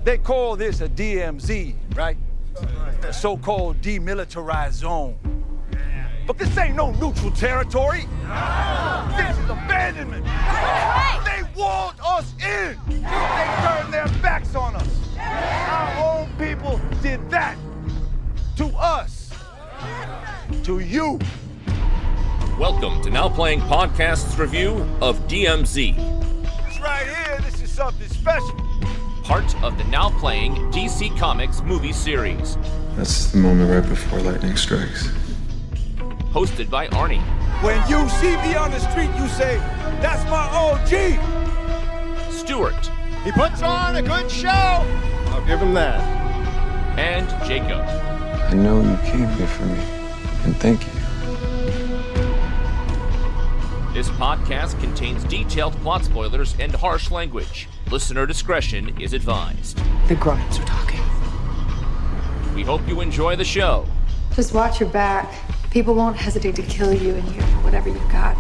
They call this a DMZ, right? A so-called Demilitarized Zone. But this ain't no neutral territory. This is abandonment. They walled us in. They turned their backs on us. Our own people did that to us, to you. Welcome to Now Playing Podcast's review of DMZ. This right here, this is something special. Part of the Now Playing DC Comics movie series. That's the moment right before lightning strikes. Hosted by Arnie. When you see me on the street, you say, that's my OG. Stuart. He puts on a good show. I'll give him that. And Jacob. I know you came here for me, and thank you. This podcast contains detailed plot spoilers and harsh language. Listener discretion is advised. The grown-ups are talking. We hope you enjoy the show. Just watch your back. People won't hesitate to kill you in here for whatever you've got.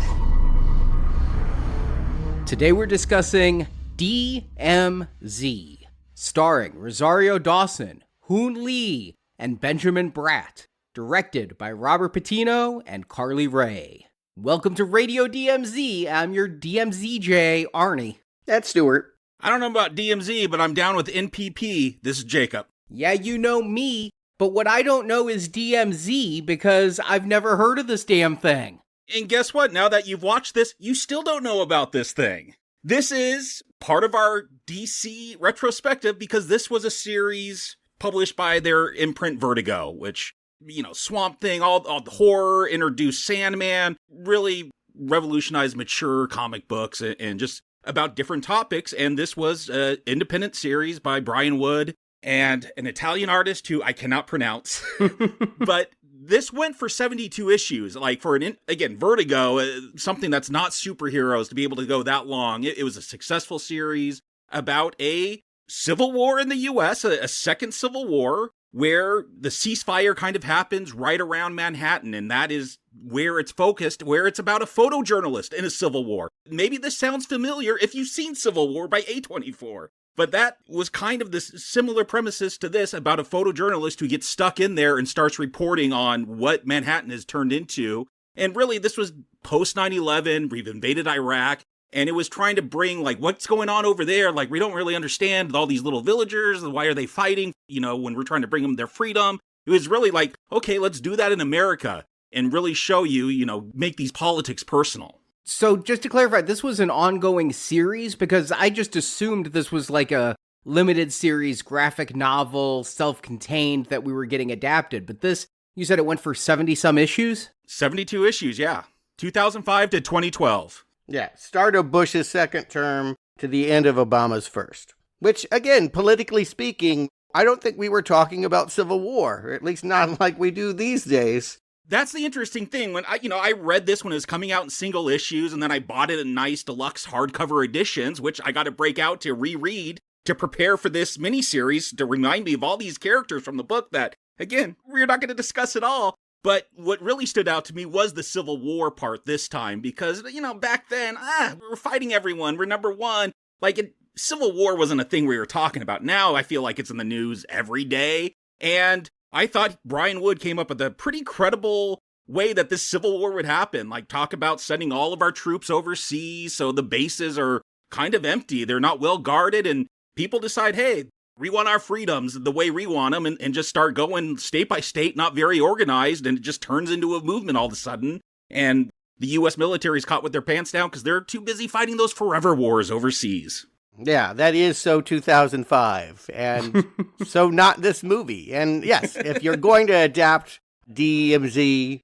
Today we're discussing DMZ, starring Rosario Dawson, Hoon Lee, and Benjamin Bratt, directed by Robert Patino and Carly Ray. Welcome to Radio DMZ. I'm your DMZJ, Arnie. That's Stuart. I don't know about DMZ, but I'm down with NPP. This is Jacob. Yeah, you know me, but what I don't know is DMZ because I've never heard of this damn thing. And guess what? Now that you've watched this, you still don't know about this thing. This is part of our DC retrospective because this was a series published by their imprint Vertigo, which, you know, Swamp Thing, all the horror, introduced Sandman, really revolutionized mature comic books and just about different topics. And this was an independent series by Brian Wood and an Italian artist who I cannot pronounce. But this went for 72 issues. Like for again, Vertigo, something that's not superheroes, to be able to go that long. It was a successful series about a civil war in the U.S., a second civil war, where the ceasefire kind of happens right around Manhattan, and that is where it's focused, where it's about a photojournalist in a civil war. Maybe this sounds familiar if you've seen Civil War by A24, but that was kind of the similar premises to this, about a photojournalist who gets stuck in there and starts reporting on what Manhattan has turned into. And really, this was post 9/11, we've invaded Iraq, and it was trying to bring, like, what's going on over there? Like, we don't really understand all these little villagers. Why are they fighting? You know, when we're trying to bring them their freedom. It was really like, okay, let's do that in America and really show you, you know, make these politics personal. So just to clarify, this was an ongoing series because I just assumed this was like a limited series graphic novel, self-contained, that we were getting adapted. But this, you said it went for 70-some issues? 72 issues, yeah. 2005 to 2012. Yeah, start of Bush's second term to the end of Obama's first. Which, again, politically speaking, I don't think we were talking about Civil War, or at least not like we do these days. That's the interesting thing. When I read this when it was coming out in single issues, and then I bought it in nice deluxe hardcover editions, which I got to break out to reread to prepare for this miniseries to remind me of all these characters from the book that, again, we're not going to discuss at all. But what really stood out to me was the Civil War part this time, because, you know, back then, we were fighting everyone. We're number one. Like, Civil War wasn't a thing we were talking about. Now I feel like it's in the news every day. And I thought Brian Wood came up with a pretty credible way that this Civil War would happen. Like, talk about sending all of our troops overseas so the bases are kind of empty. They're not well guarded, and people decide, hey, we want our freedoms the way we want them, and just start going state by state, not very organized, and it just turns into a movement all of a sudden. And the U.S. military is caught with their pants down because they're too busy fighting those forever wars overseas. Yeah, that is so 2005, and so not this movie. And yes, if you're going to adapt DMZ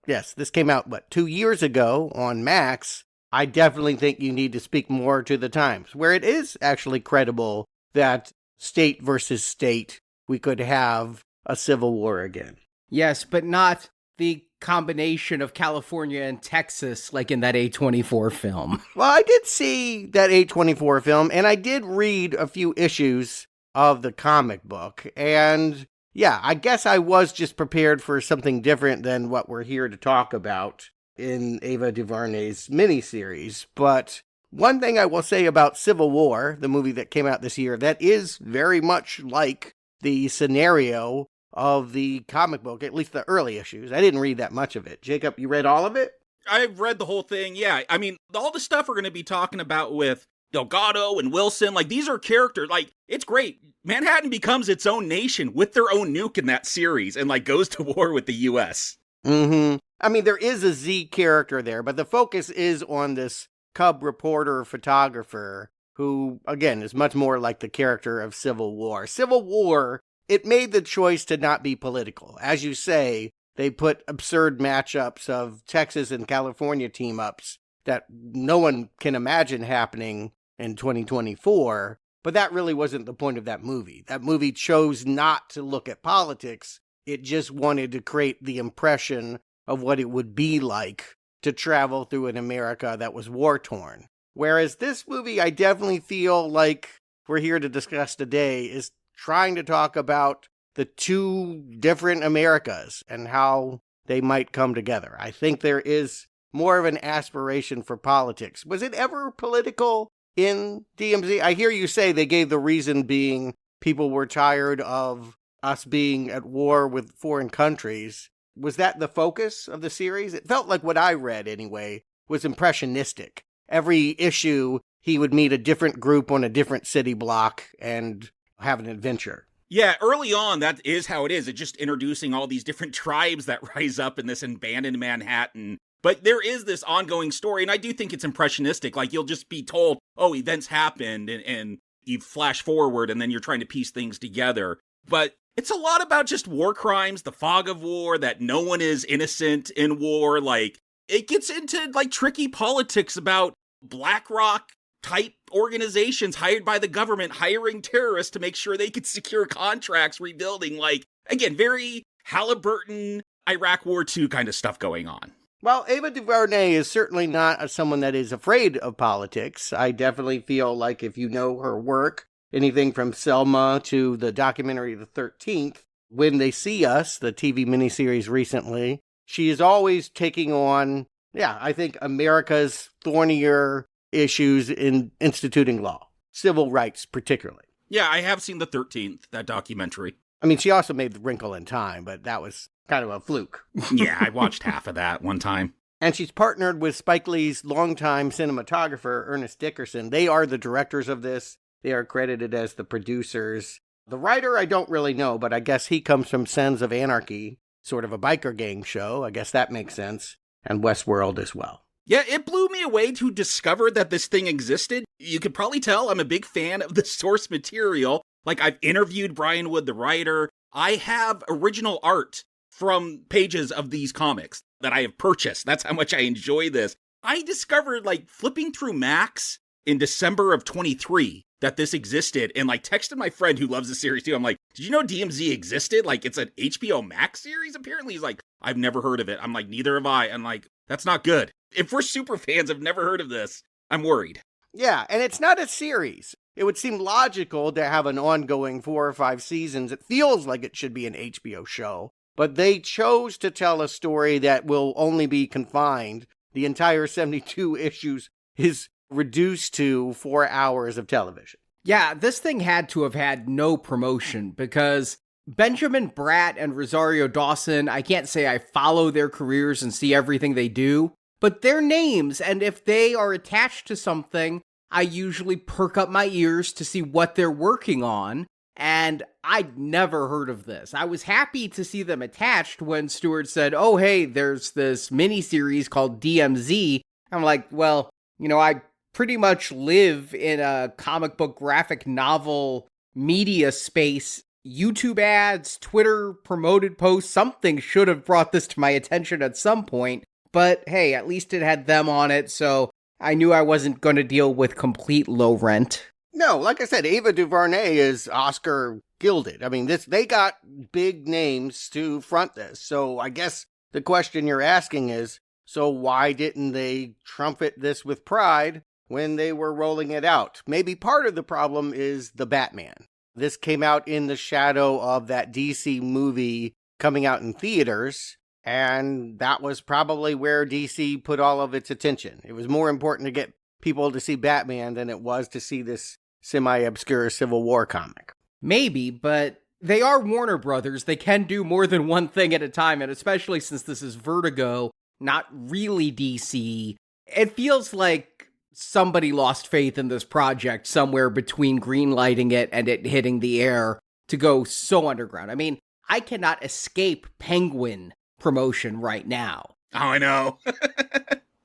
this came out, 2 years ago on Max, I definitely think you need to speak more to the times, where it is actually credible that state versus state, we could have a civil war again. Yes, but not the combination of California and Texas like in that A24 film. Well, I did see that A24 film, and I did read a few issues of the comic book, and yeah, I guess I was just prepared for something different than what we're here to talk about in Ava DuVernay's miniseries, but One thing I will say about Civil War, the movie that came out this year, that is very much like the scenario of the comic book, at least the early issues. I didn't read that much of it. Jacob, you read all of it? I've read the whole thing, yeah. I mean, all the stuff we're going to be talking about with Delgado and Wilson, like, these are characters, like, it's great. Manhattan becomes its own nation with their own nuke in that series and, like, goes to war with the U.S. Mm-hmm. I mean, there is a Z character there, but the focus is on this cub reporter photographer who, again, is much more like the character of Civil War. Civil War, it made the choice to not be political. As you say, they put absurd matchups of Texas and California team-ups that no one can imagine happening in 2024, but that really wasn't the point of that movie. That movie chose not to look at politics. It just wanted to create the impression of what it would be like to travel through an America that was war-torn. Whereas this movie, I definitely feel like we're here to discuss today, is trying to talk about the two different Americas and how they might come together. I think there is more of an aspiration for politics. Was it ever political in DMZ? I hear you say they gave the reason being people were tired of us being at war with foreign countries. Was that the focus of the series? It felt like what I read, anyway, was impressionistic. Every issue, he would meet a different group on a different city block and have an adventure. Yeah, early on, that is how it is. It's just introducing all these different tribes that rise up in this abandoned Manhattan. But there is this ongoing story, and I do think it's impressionistic. Like, you'll just be told, oh, events happened, and you flash forward, and then you're trying to piece things together. But it's a lot about just war crimes, the fog of war, that no one is innocent in war. Like, it gets into, like, tricky politics about BlackRock type organizations hired by the government hiring terrorists to make sure they could secure contracts rebuilding. Like, again, very Halliburton, Iraq War II kind of stuff going on. Well, Ava DuVernay is certainly not someone that is afraid of politics. I definitely feel like if you know her work, anything from Selma to the documentary The 13th, When They See Us, the TV miniseries recently, she is always taking on, I think America's thornier issues in instituting law, civil rights particularly. Yeah, I have seen The 13th, that documentary. I mean, she also made The Wrinkle in Time, but that was kind of a fluke. Yeah, I watched half of that one time. And she's partnered with Spike Lee's longtime cinematographer, Ernest Dickerson. They are the directors of this. They are credited as the producers. The writer, I don't really know, but I guess he comes from Sons of Anarchy, sort of a biker gang show. I guess that makes sense. And Westworld as well. Yeah, it blew me away to discover that this thing existed. You could probably tell I'm a big fan of the source material. Like, I've interviewed Brian Wood, the writer. I have original art from pages of these comics that I have purchased. That's how much I enjoy this. I discovered, like, flipping through Max in December of 23 that this existed, and, like, texted my friend who loves the series too. I'm like, did you know DMZ existed? Like, it's an HBO Max series, apparently. He's like, I've never heard of it. I'm like, neither have I. I'm like, that's not good. If we're super fans, I've never heard of this. I'm worried. Yeah, and it's not a series. It would seem logical to have an ongoing 4 or 5 seasons. It feels like it should be an HBO show. But they chose to tell a story that will only be confined. The entire 72 issues is reduced to 4 hours of television. Yeah, this thing had to have had no promotion because Benjamin Bratt and Rosario Dawson, I can't say I follow their careers and see everything they do, but their names, and if they are attached to something, I usually perk up my ears to see what they're working on, and I'd never heard of this. I was happy to see them attached when Stewart said, oh, hey, there's this miniseries called DMZ. I'm like, well, you know, I pretty much live in a comic book graphic novel media space. YouTube ads, Twitter promoted posts, something should have brought this to my attention at some point. But hey, at least it had them on it, so I knew I wasn't going to deal with complete low rent. No, like I said, Ava DuVernay is Oscar gilded. I mean, they got big names to front this. So I guess the question you're asking is, so why didn't they trumpet this with pride when they were rolling it out? Maybe part of the problem is the Batman. This came out in the shadow of that DC movie coming out in theaters, and that was probably where DC put all of its attention. It was more important to get people to see Batman than it was to see this semi-obscure Civil War comic. Maybe, but they are Warner Brothers. They can do more than one thing at a time, and especially since this is Vertigo, not really DC, it feels like somebody lost faith in this project somewhere between greenlighting it and it hitting the air to go so underground. I mean, I cannot escape Penguin promotion right now. Oh, I know.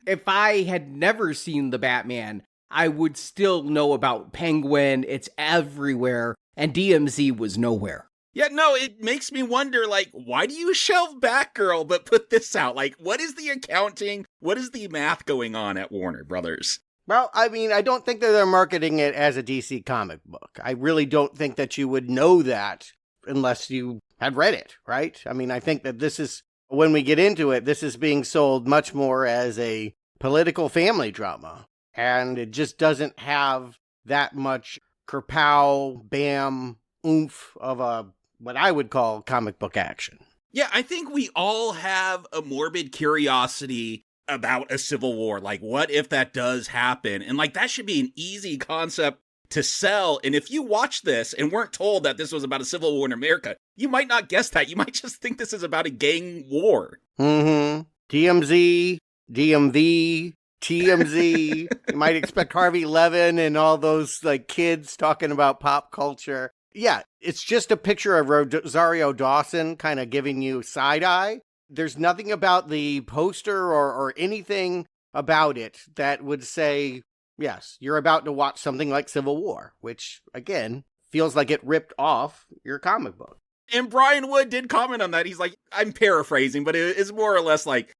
If I had never seen the Batman, I would still know about Penguin. It's everywhere, and DMZ was nowhere. Yeah, no, it makes me wonder, like, why do you shelve Batgirl but put this out? Like, what is the accounting? What is the math going on at Warner Brothers? Well, I mean, I don't think that they're marketing it as a DC comic book. I really don't think that you would know that unless you had read it, right? I mean, I think that this is, when we get into it, this is being sold much more as a political family drama. And it just doesn't have that much kerpow, bam, oomph of a, what I would call comic book action. Yeah, I think we all have a morbid curiosity about a civil war. Like, what if that does happen? And like, that should be an easy concept to sell. And if you watch this and weren't told that this was about a civil war in America, you might not guess that. You might just think this is about a gang war. Mm-hmm. DMZ, DMV, TMZ. You might expect Harvey Levin and all those like kids talking about pop culture. Yeah, it's just a picture of Rosario Dawson kind of giving you side eye. There's nothing about the poster or anything about it that would say, yes, you're about to watch something like Civil War, which, again, feels like it ripped off your comic book. And Brian Wood did comment on that. He's like, I'm paraphrasing, but it's more or less like,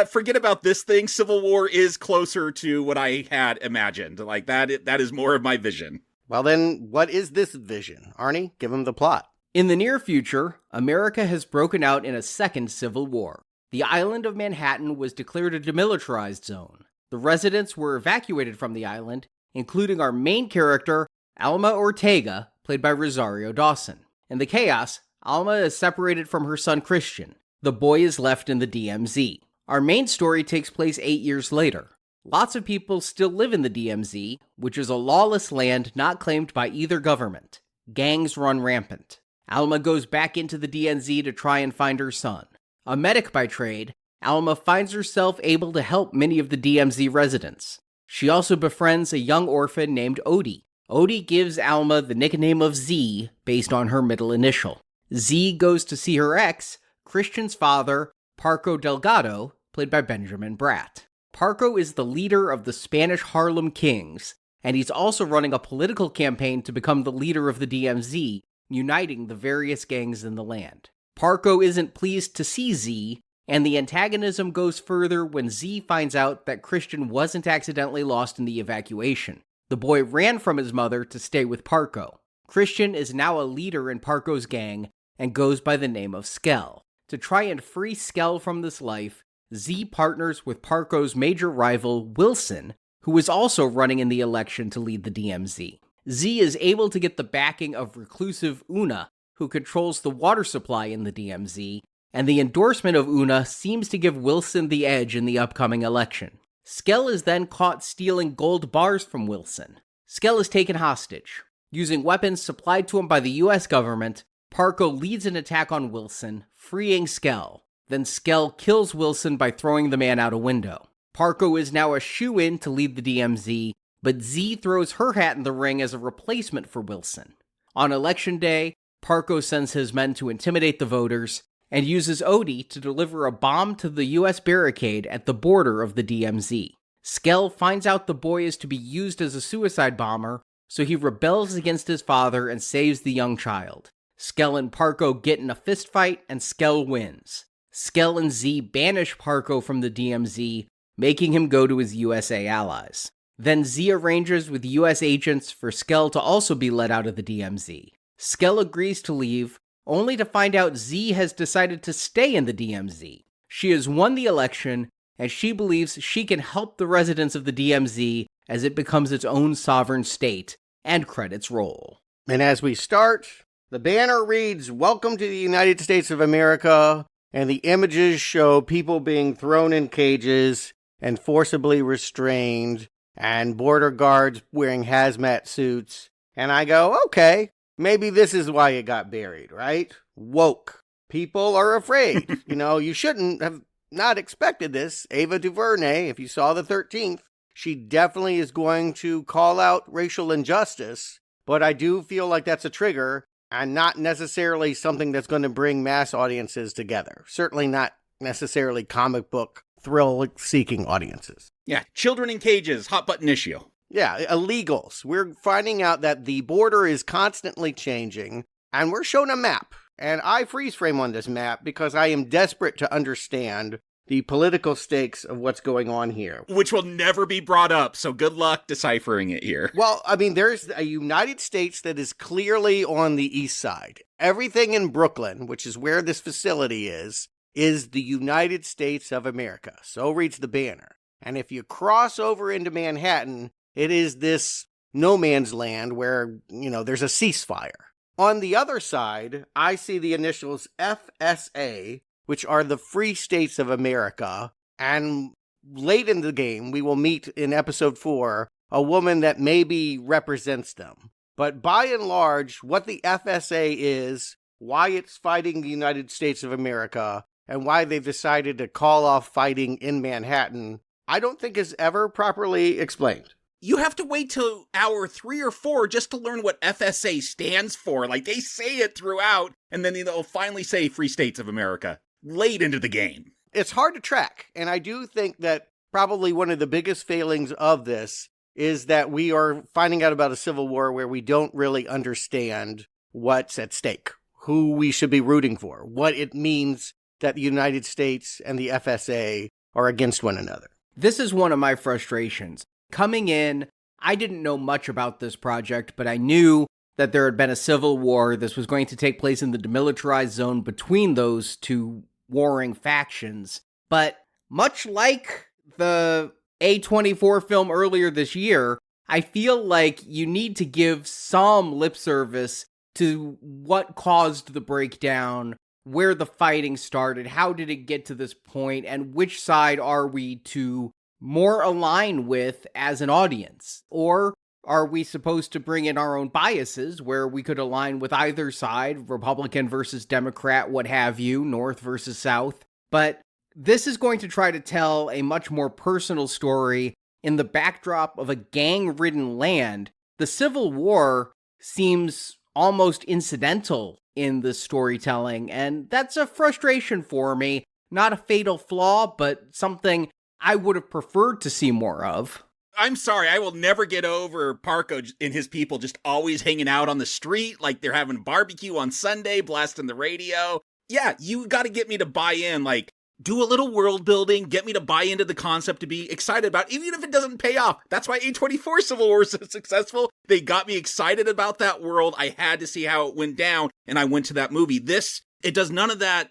forget about this thing. Civil War is closer to what I had imagined. Like, that is more of my vision. Well, then, what is this vision? Arnie, give him the plot. In the near future, America has broken out in a second civil war. The island of Manhattan was declared a demilitarized zone. The residents were evacuated from the island, including our main character, Alma Ortega, played by Rosario Dawson. In the chaos, Alma is separated from her son Christian. The boy is left in the DMZ. Our main story takes place 8 years later. Lots of people still live in the DMZ, which is a lawless land not claimed by either government. Gangs run rampant. Alma goes back into the DMZ to try and find her son. A medic by trade, Alma finds herself able to help many of the DMZ residents. She also befriends a young orphan named Odie. Odie gives Alma the nickname of Z based on her middle initial. Z goes to see her ex, Christian's father, Parco Delgado, played by Benjamin Bratt. Parco is the leader of the Spanish Harlem Kings, and he's also running a political campaign to become the leader of the DMZ, uniting the various gangs in the land. Parco isn't pleased to see Z, and the antagonism goes further when Z finds out that Christian wasn't accidentally lost in the evacuation. The boy ran from his mother to stay with Parco. Christian is now a leader in Parco's gang and goes by the name of Skell. To try and free Skell from this life, Z partners with Parco's major rival, Wilson, who is also running in the election to lead the DMZ. Z is able to get the backing of reclusive Una, who controls the water supply in the DMZ, and the endorsement of Una seems to give Wilson the edge in the upcoming election. Skell is then caught stealing gold bars from Wilson. Skell is taken hostage. Using weapons supplied to him by the US government, Parco leads an attack on Wilson, freeing Skell. Then Skell kills Wilson by throwing the man out a window. Parco is now a shoo-in to lead the DMZ, but Z throws her hat in the ring as a replacement for Wilson. On election day, Parco sends his men to intimidate the voters, and uses Odie to deliver a bomb to the US barricade at the border of the DMZ. Skell finds out the boy is to be used as a suicide bomber, so he rebels against his father and saves the young child. Skell and Parco get in a fistfight, and Skell wins. Skell and Z banish Parco from the DMZ, making him go to his USA allies. Then Z arranges with US agents for Skell to also be let out of the DMZ. Skell agrees to leave, only to find out Z has decided to stay in the DMZ. She has won the election, and she believes she can help the residents of the DMZ as it becomes its own sovereign state, and credits roll. And as we start, the banner reads, "Welcome to the United States of America," and the images show people being thrown in cages and forcibly restrained and border guards wearing hazmat suits. And I go, okay, maybe this is why it got buried, right? Woke. People are afraid. You shouldn't have not expected this. Ava DuVernay, if you saw the 13th, she definitely is going to call out racial injustice. But I do feel like that's a trigger and not necessarily something that's going to bring mass audiences together. Certainly not necessarily comic book thrill-seeking audiences. Yeah, children in cages, hot button issue. Yeah, illegals. We're finding out that the border is constantly changing, and we're shown a map. And I freeze frame on this map because I am desperate to understand the political stakes of what's going on here. Which will never be brought up, so good luck deciphering it here. Well, I mean, there's a United States that is clearly on the east side. Everything in Brooklyn, which is where this facility is the United States of America. So reads the banner. And if you cross over into Manhattan, it is this no man's land where, there's a ceasefire. On the other side, I see the initials FSA, which are the Free States of America. And late in the game, we will meet in episode 4 a woman that maybe represents them. But by and large, what the FSA is, why it's fighting the United States of America, and why they've decided to call off fighting in Manhattan, I don't think is ever properly explained. You have to wait till hour 3 or 4 just to learn what FSA stands for. Like, they say it throughout, and then they'll finally say Free States of America late into the game. It's hard to track, and I do think that probably one of the biggest failings of this is that we are finding out about a civil war where we don't really understand what's at stake, who we should be rooting for, what it means that the United States and the FSA are against one another. This is one of my frustrations. Coming in, I didn't know much about this project, but I knew that there had been a civil war. This was going to take place in the Demilitarized Zone between those two warring factions. But much like the A24 film earlier this year, I feel like you need to give some lip service to what caused the breakdown, where the fighting started, how did it get to this point, and which side are we to more align with as an audience? Or are we supposed to bring in our own biases where we could align with either side, Republican versus Democrat, what have you, North versus South? But this is going to try to tell a much more personal story in the backdrop of a gang-ridden land. The Civil War seems almost incidental in the storytelling, and that's a frustration for me. Not a fatal flaw, but something I would have preferred to see more of. I'm sorry, I will never get over Parko and his people just always hanging out on the street like they're having barbecue on Sunday, blasting the radio. Yeah, you got to get me to buy in, like, do a little world building, get me to buy into the concept to be excited about, even if it doesn't pay off. That's why A24 Civil War was so successful. They got me excited about that world. I had to see how it went down, and I went to that movie. This, it does none of that,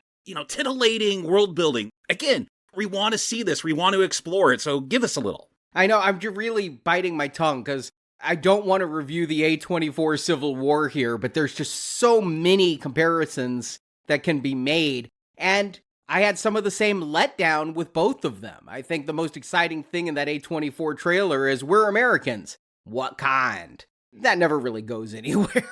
titillating world building. Again, we want to see this. We want to explore it, so give us a little. I know, I'm really biting my tongue because I don't want to review the A24 Civil War here, but there's just so many comparisons that can be made. And I had some of the same letdown with both of them. I think the most exciting thing in that A24 trailer is we're Americans. What kind? That never really goes anywhere.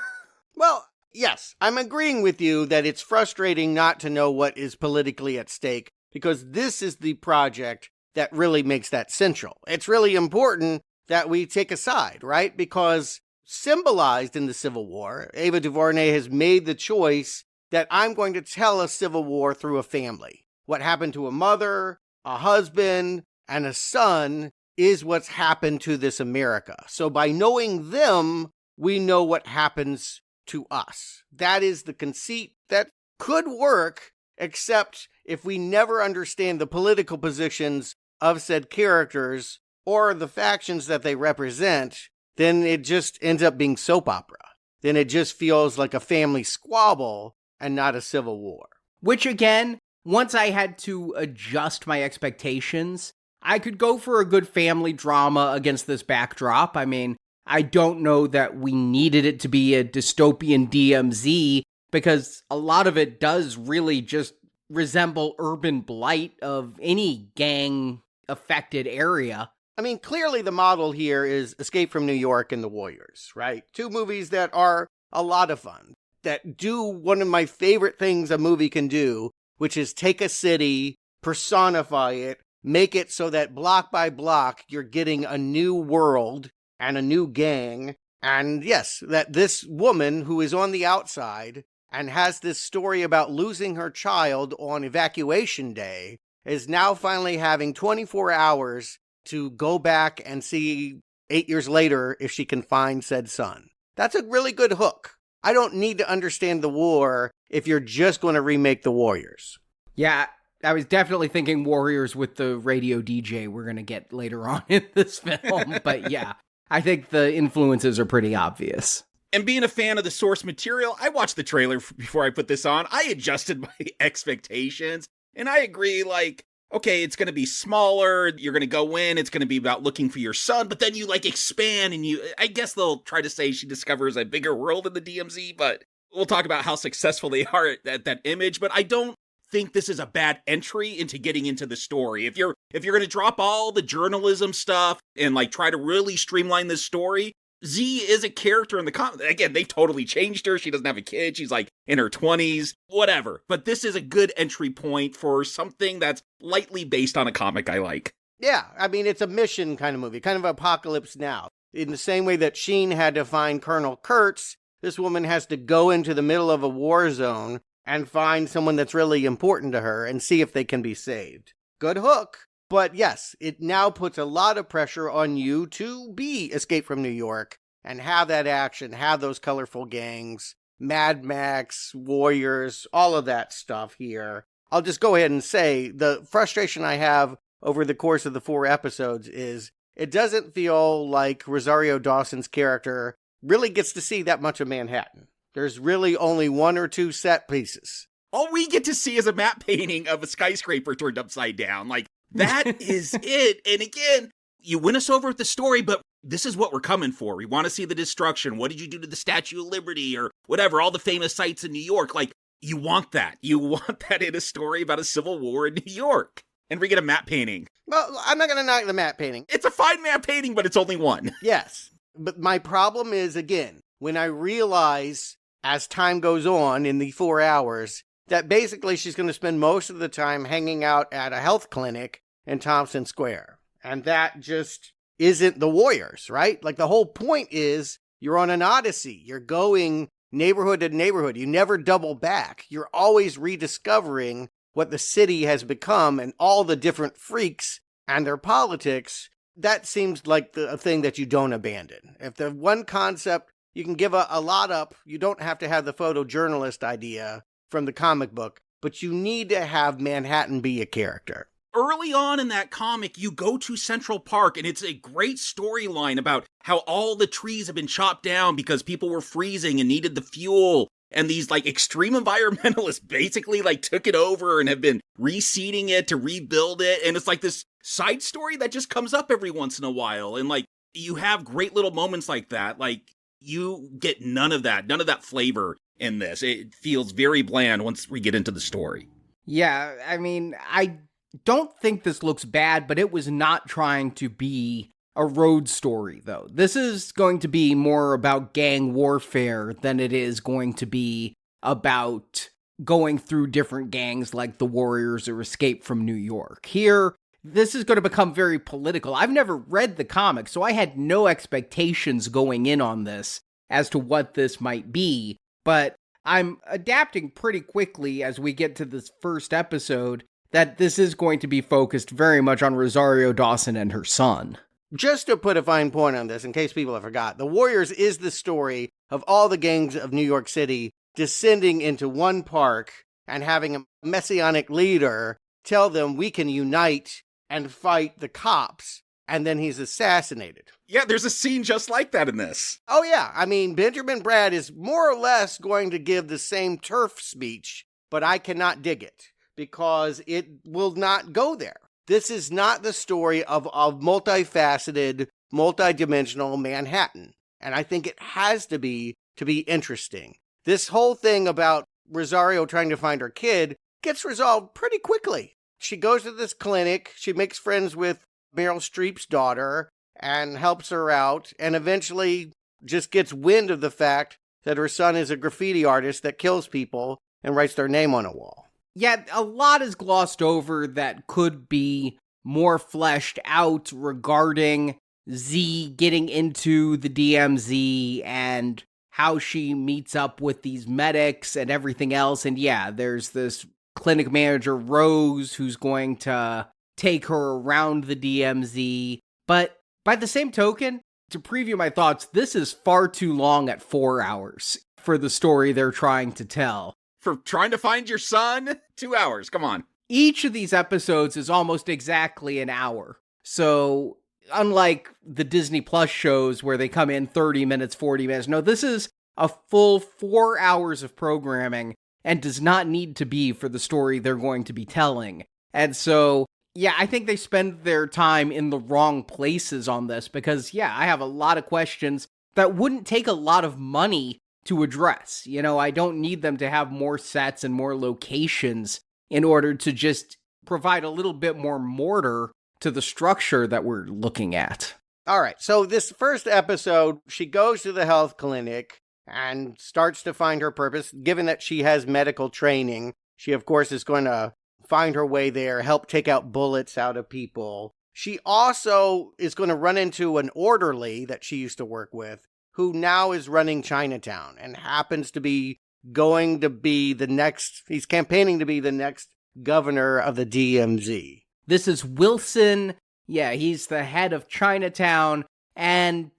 Well, yes, I'm agreeing with you that it's frustrating not to know what is politically at stake, because this is the project that really makes that central. It's really important that we take a side, right? Because symbolized in the Civil War, Ava DuVernay has made the choice that I'm going to tell a civil war through a family. What happened to a mother, a husband, and a son is what's happened to this America. So by knowing them, we know what happens to us. That is the conceit that could work, except if we never understand the political positions of said characters or the factions that they represent, then it just ends up being soap opera. Then it just feels like a family squabble and not a civil war. Which again, once I had to adjust my expectations, I could go for a good family drama against this backdrop. I mean, I don't know that we needed it to be a dystopian DMZ, because a lot of it does really just resemble urban blight of any gang-affected area. I mean, clearly the model here is Escape from New York and The Warriors, right? Two movies that are a lot of fun, that do one of my favorite things a movie can do, which is take a city, personify it, make it so that block by block you're getting a new world and a new gang. And yes, that this woman who is on the outside and has this story about losing her child on evacuation day is now finally having 24 hours to go back and see 8 years later if she can find said son. That's a really good hook. I don't need to understand the war if you're just going to remake The Warriors. Yeah, I was definitely thinking Warriors with the radio DJ we're going to get later on in this film. But yeah, I think the influences are pretty obvious. And being a fan of the source material, I watched the trailer before I put this on. I adjusted my expectations. And I agree, like, okay, it's going to be smaller, you're going to go in, it's going to be about looking for your son, but then you, like, expand and I guess they'll try to say she discovers a bigger world in the DMZ, but we'll talk about how successful they are at that image, but I don't think this is a bad entry into getting into the story. If you're going to drop all the journalism stuff and, like, try to really streamline this story, Z is a character in the comic. Again, they totally changed her. She doesn't have a kid. She's like in her 20s, whatever. But this is a good entry point for something that's lightly based on a comic I like. Yeah, I mean, it's a mission kind of movie, kind of Apocalypse Now. In the same way that Sheen had to find Colonel Kurtz, this woman has to go into the middle of a war zone and find someone that's really important to her and see if they can be saved. Good hook. But yes, it now puts a lot of pressure on you to be Escape from New York and have that action, have those colorful gangs, Mad Max, Warriors, all of that stuff here. I'll just go ahead and say the frustration I have over the course of the 4 episodes is it doesn't feel like Rosario Dawson's character really gets to see that much of Manhattan. There's really only 1 or 2 set pieces. All we get to see is a matte painting of a skyscraper turned upside down. Like, that is it. And again, you win us over with the story, but this is what we're coming for. We want to see the destruction. What did you do to the Statue of Liberty or whatever, all the famous sites in New York? Like, you want that. You want that in a story about a civil war in New York. And we get a matte painting. Well, I'm not going to knock the matte painting. It's a fine matte painting, but it's only one. Yes. But my problem is, again, when I realize as time goes on in the 4 hours, that basically she's going to spend most of the time hanging out at a health clinic in Tompkins Square. And that just isn't the Warriors, right? Like, the whole point is you're on an odyssey. You're going neighborhood to neighborhood. You never double back. You're always rediscovering what the city has become and all the different freaks and their politics. That seems like a thing that you don't abandon. If the one concept you can give a lot up, you don't have to have the photojournalist idea from the comic book, but you need to have Manhattan be a character. Early on in that comic, you go to Central Park, and it's a great storyline about how all the trees have been chopped down because people were freezing and needed the fuel. And these, like, extreme environmentalists basically, like, took it over and have been reseeding it to rebuild it. And it's like this side story that just comes up every once in a while. And, like, you have great little moments like that. Like, you get none of that flavor in this. It feels very bland once we get into the story. Yeah, I mean, I don't think this looks bad, but it was not trying to be a road story, though. This is going to be more about gang warfare than it is going to be about going through different gangs like the Warriors or Escape from New York. Here, this is going to become very political. I've never read the comic, so I had no expectations going in on this as to what this might be, but I'm adapting pretty quickly as we get to this first episode that this is going to be focused very much on Rosario Dawson and her son. Just to put a fine point on this, in case people have forgot, The Warriors is the story of all the gangs of New York City descending into one park and having a messianic leader tell them we can unite and fight the cops, and then he's assassinated. Yeah, there's a scene just like that in this. Oh yeah, I mean, Benjamin Bratt is more or less going to give the same turf speech, but I cannot dig it, because it will not go there. This is not the story of multifaceted, multidimensional Manhattan. And I think it has to be interesting. This whole thing about Rosario trying to find her kid gets resolved pretty quickly. She goes to this clinic. She makes friends with Meryl Streep's daughter and helps her out, and eventually just gets wind of the fact that her son is a graffiti artist that kills people and writes their name on a wall. Yeah, a lot is glossed over that could be more fleshed out regarding Z getting into the DMZ and how she meets up with these medics and everything else. And yeah, there's this clinic manager, Rose, who's going to take her around the DMZ. But by the same token, to preview my thoughts, this is far too long at 4 hours for the story they're trying to tell. For trying to find your son? 2 hours, come on. Each of these episodes is almost exactly an hour. So, unlike the Disney Plus shows where they come in 30 minutes, 40 minutes, no, this is a full 4 hours of programming and does not need to be for the story they're going to be telling. And so, yeah, I think they spend their time in the wrong places on this because, yeah, I have a lot of questions that wouldn't take a lot of money to address. You know, I don't need them to have more sets and more locations in order to just provide a little bit more mortar to the structure that we're looking at. All right, so this first episode, she goes to the health clinic and starts to find her purpose. Given that she has medical training, she, of course, is going to find her way there, help take out bullets out of people. She also is going to run into an orderly that she used to work with, who now is running Chinatown and happens to be he's campaigning to be the next governor of the DMZ. This is Wilson. Yeah, he's the head of Chinatown. And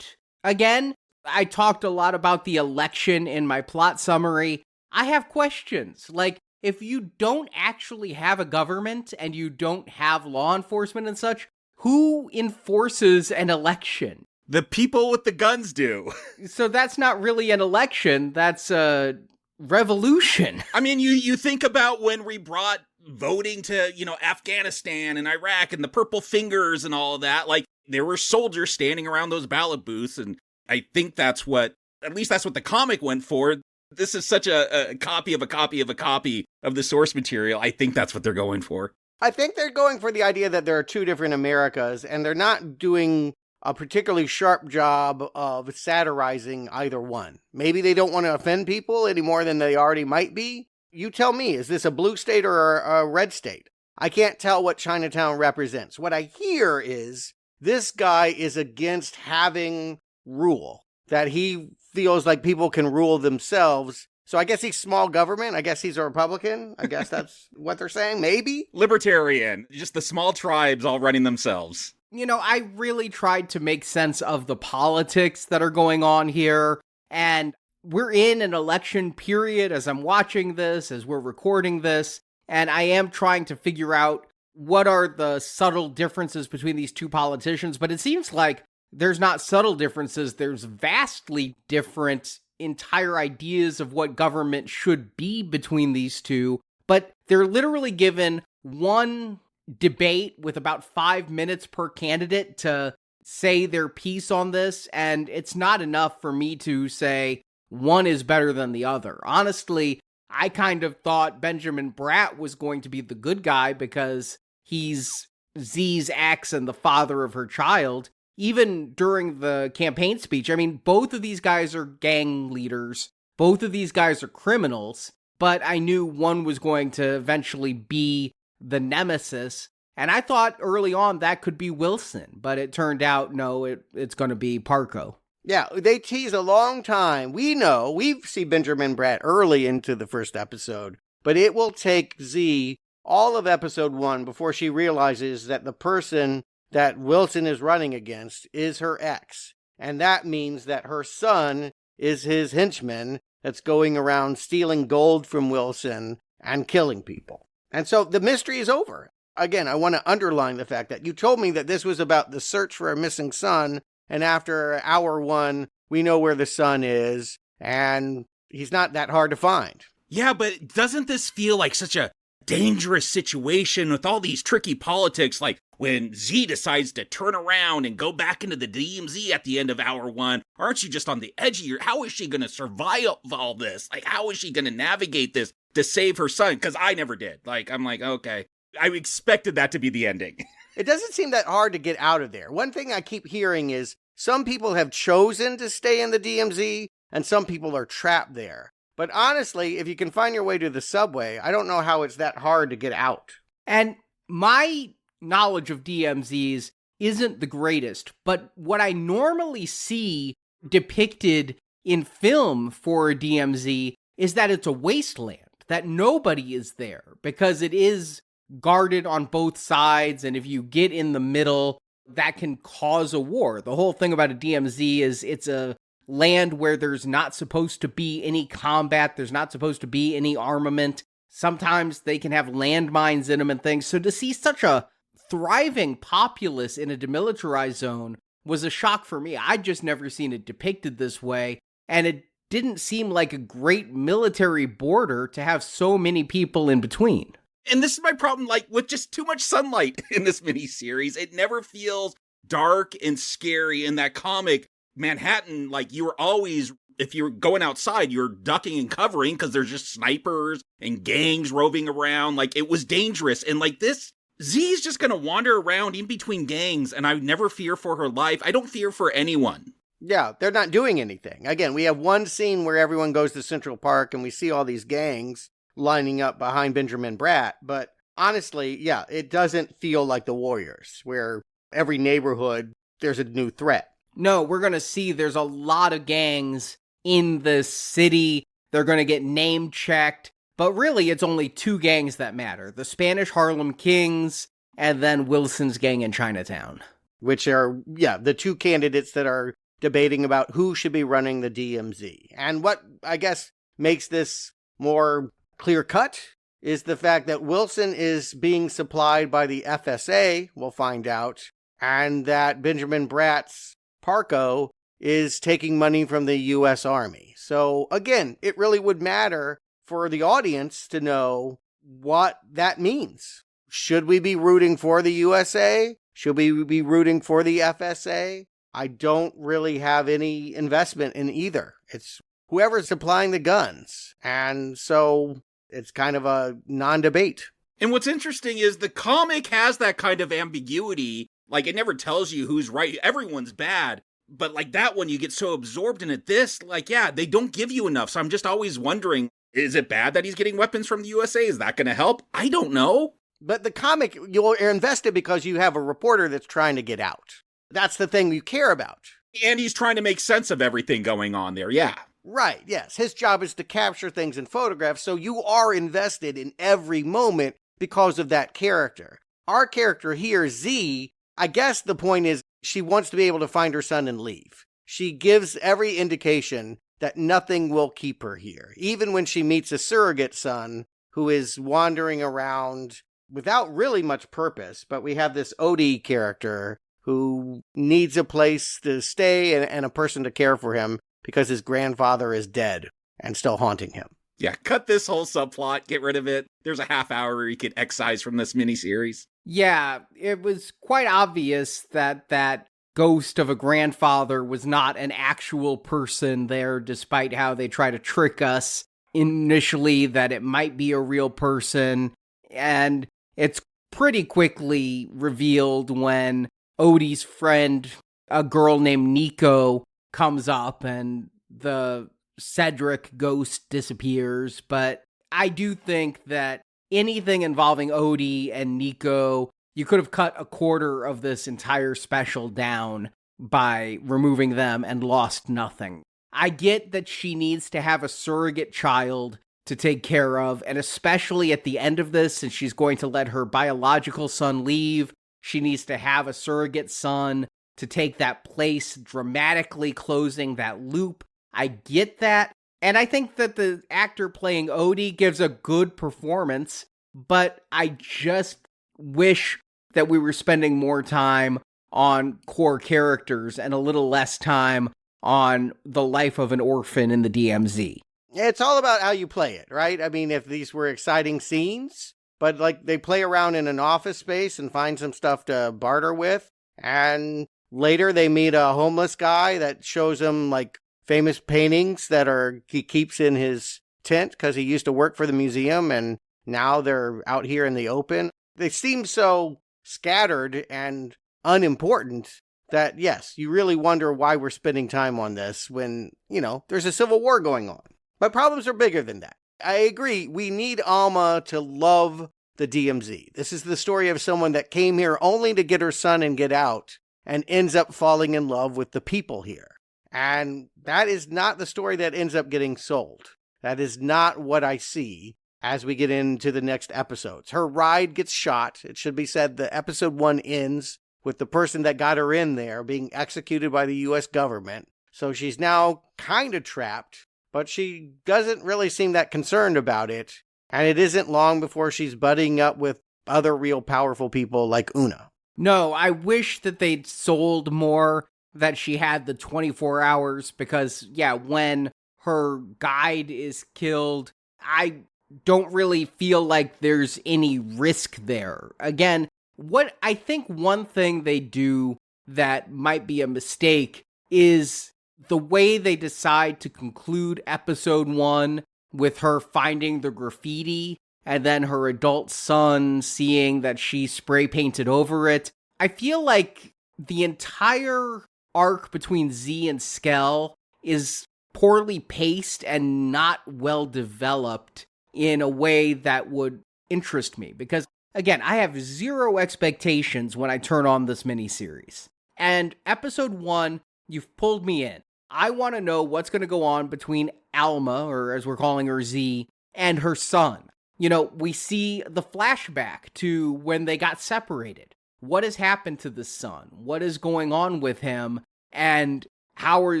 again, I talked a lot about the election in my plot summary. I have questions. Like, if you don't actually have a government and you don't have law enforcement and such, who enforces an election? The people with the guns do. So that's not really an election, that's a revolution. I mean, you think about when we brought voting to, Afghanistan and Iraq and the purple fingers and all of that, like, there were soldiers standing around those ballot booths, and I think that's what the comic went for. This is such a copy of a copy of a copy of the source material. I think that's what they're going for. I think they're going for the idea that there are two different Americas, and they're not doing a particularly sharp job of satirizing either one. Maybe they don't want to offend people any more than they already might be. You tell me, is this a blue state or a red state? I can't tell what Chinatown represents. What I hear is this guy is against having rule, that he feels like people can rule themselves. So I guess he's small government. I guess he's a Republican. I guess that's what they're saying, maybe? Libertarian. Just the small tribes all running themselves. I really tried to make sense of the politics that are going on here, and we're in an election period as I'm watching this, as we're recording this, and I am trying to figure out what are the subtle differences between these two politicians, but it seems like there's not subtle differences, there's vastly different entire ideas of what government should be between these two, but they're literally given one debate with about 5 minutes per candidate to say their piece on this, and it's not enough for me to say one is better than the other. Honestly, I kind of thought Benjamin Bratt was going to be the good guy because he's Z's ex and the father of her child. Even during the campaign speech, I mean, both of these guys are gang leaders. Both of these guys are criminals, but I knew one was going to eventually be the nemesis. And I thought early on that could be Wilson, but it turned out, no, it's going to be Parko. Yeah, they tease a long time. We've seen Benjamin Bratt early into the first episode, but it will take Z all of episode 1 before she realizes that the person that Wilson is running against is her ex. And that means that her son is his henchman that's going around stealing gold from Wilson and killing people. And so the mystery is over. Again, I want to underline the fact that you told me that this was about the search for a missing son, and after hour 1, we know where the son is, and he's not that hard to find. Yeah, but doesn't this feel like such a dangerous situation with all these tricky politics, like when Z decides to turn around and go back into the DMZ at the end of hour 1, aren't you just on the edge of how is she going to survive all this? Like, how is she going to navigate this to save her son? Because I never did. I'm like, okay. I expected that to be the ending. it doesn't seem that hard to get out of there. One thing I keep hearing is some people have chosen to stay in the DMZ and some people are trapped there. But honestly, if you can find your way to the subway, I don't know how it's that hard to get out. And my knowledge of DMZs isn't the greatest, but what I normally see depicted in film for a DMZ is that it's a wasteland, that nobody is there because it is guarded on both sides, and if you get in the middle, that can cause a war. The whole thing about a DMZ is it's a land where there's not supposed to be any combat, there's not supposed to be any armament. Sometimes they can have landmines in them and things. So to see such a thriving populace in a demilitarized zone was a shock for me. I'd just never seen it depicted this way, and it didn't seem like a great military border to have so many people in between. And this is my problem, like, with just too much sunlight in this miniseries. It never feels dark and scary. In that comic, Manhattan, like, you were always, if you're going outside, you're ducking and covering because there's just snipers and gangs roving around. Like, it was dangerous. And like this, Z's just gonna wander around in between gangs, and I never fear for her life. I don't fear for anyone. Yeah, they're not doing anything. Again, we have one scene where everyone goes to Central Park and we see all these gangs lining up behind Benjamin Bratt. But honestly, yeah, it doesn't feel like the Warriors, where every neighborhood, there's a new threat. No, we're going to see there's a lot of gangs in the city. They're going to get name checked. But really, it's only two gangs that matter. The Spanish Harlem Kings and then Wilson's gang in Chinatown. Which are, yeah, the two candidates that are debating about who should be running the DMZ. And what, I guess, makes this more clear-cut is the fact that Wilson is being supplied by the FSA, we'll find out, and that Benjamin Bratt's Parco is taking money from the U.S. Army. So, again, it really would matter for the audience to know what that means. Should we be rooting for the USA? Should we be rooting for the FSA? I don't really have any investment in either. It's whoever's supplying the guns. And so it's kind of a non-debate. And what's interesting is the comic has that kind of ambiguity. Like, it never tells you who's right. Everyone's bad. But like that one, you get so absorbed in it. This, like, yeah, they don't give you enough. So I'm just always wondering, is it bad that he's getting weapons from the USA? Is that going to help? I don't know. But the comic, you're invested because you have a reporter that's trying to get out. That's the thing you care about. And he's trying to make sense of everything going on there, yeah. Right, yes. His job is to capture things in photographs, so you are invested in every moment because of that character. Our character here, Z, I guess the point is she wants to be able to find her son and leave. She gives every indication that nothing will keep her here, even when she meets a surrogate son who is wandering around without really much purpose. But we have this Odie character who needs a place to stay and a person to care for him because his grandfather is dead and still haunting him. Yeah, cut this whole subplot, get rid of it. There's a half hour where you could excise from this miniseries. Yeah, it was quite obvious that that ghost of a grandfather was not an actual person there, despite how they try to trick us initially that it might be a real person. And it's pretty quickly revealed when Odie's friend, a girl named Nico, comes up and the Cedric ghost disappears. But I do think that anything involving Odie and Nico, you could have cut a quarter of this entire special down by removing them and lost nothing. I get that she needs to have a surrogate child to take care of, and especially at the end of this, since she's going to let her biological son leave, she needs to have a surrogate son to take that place, dramatically closing that loop. I get that. And I think that the actor playing Odie gives a good performance, but I just wish that we were spending more time on core characters and a little less time on the life of an orphan in the DMZ. It's all about how you play it, right? I mean, if these were exciting scenes, but like they play around in an office space and find some stuff to barter with, and later they meet a homeless guy that shows them like famous paintings that he keeps in his tent because he used to work for the museum and now they're out here in the open. They seem so scattered and unimportant that, yes, you really wonder why we're spending time on this when, there's a civil war going on. But problems are bigger than that. I agree, we need Alma to love the DMZ. This is the story of someone that came here only to get her son and get out, and ends up falling in love with the people here. And that is not the story that ends up getting sold. That is not what I see as we get into the next episodes. Her ride gets shot. It should be said the episode 1 ends with the person that got her in there being executed by the U.S. government. So she's now kind of trapped, but she doesn't really seem that concerned about it. And it isn't long before she's buddying up with other real powerful people like Una. No, I wish that they'd sold more that she had the 24 hours because, when her guide is killed, I don't really feel like there's any risk there. Again, what I think one thing they do that might be a mistake is the way they decide to conclude episode 1 with her finding the graffiti and then her adult son seeing that she spray painted over it. I feel like the entire arc between Z and Skell is poorly paced and not well developed in a way that would interest me. Because, again, I have zero expectations when I turn on this miniseries. And episode 1, you've pulled me in. I want to know what's going to go on between Alma, or as we're calling her Z, and her son. We see the flashback to when they got separated. What has happened to the son? What is going on with him? And how are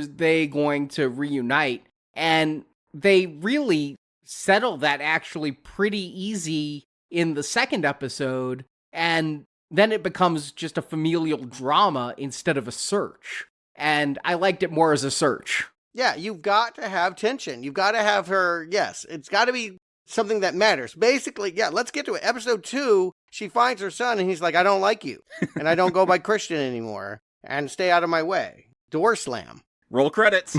they going to reunite? And they really settle that actually pretty easy in the second episode. And then it becomes just a familial drama instead of a search. And I liked it more as a search. Yeah, you've got to have tension. You've got to have her, yes, it's got to be something that matters. Basically, let's get to it. Episode 2, she finds her son and he's like, I don't like you. And I don't go by Christian anymore. And stay out of my way. Door slam. Roll credits.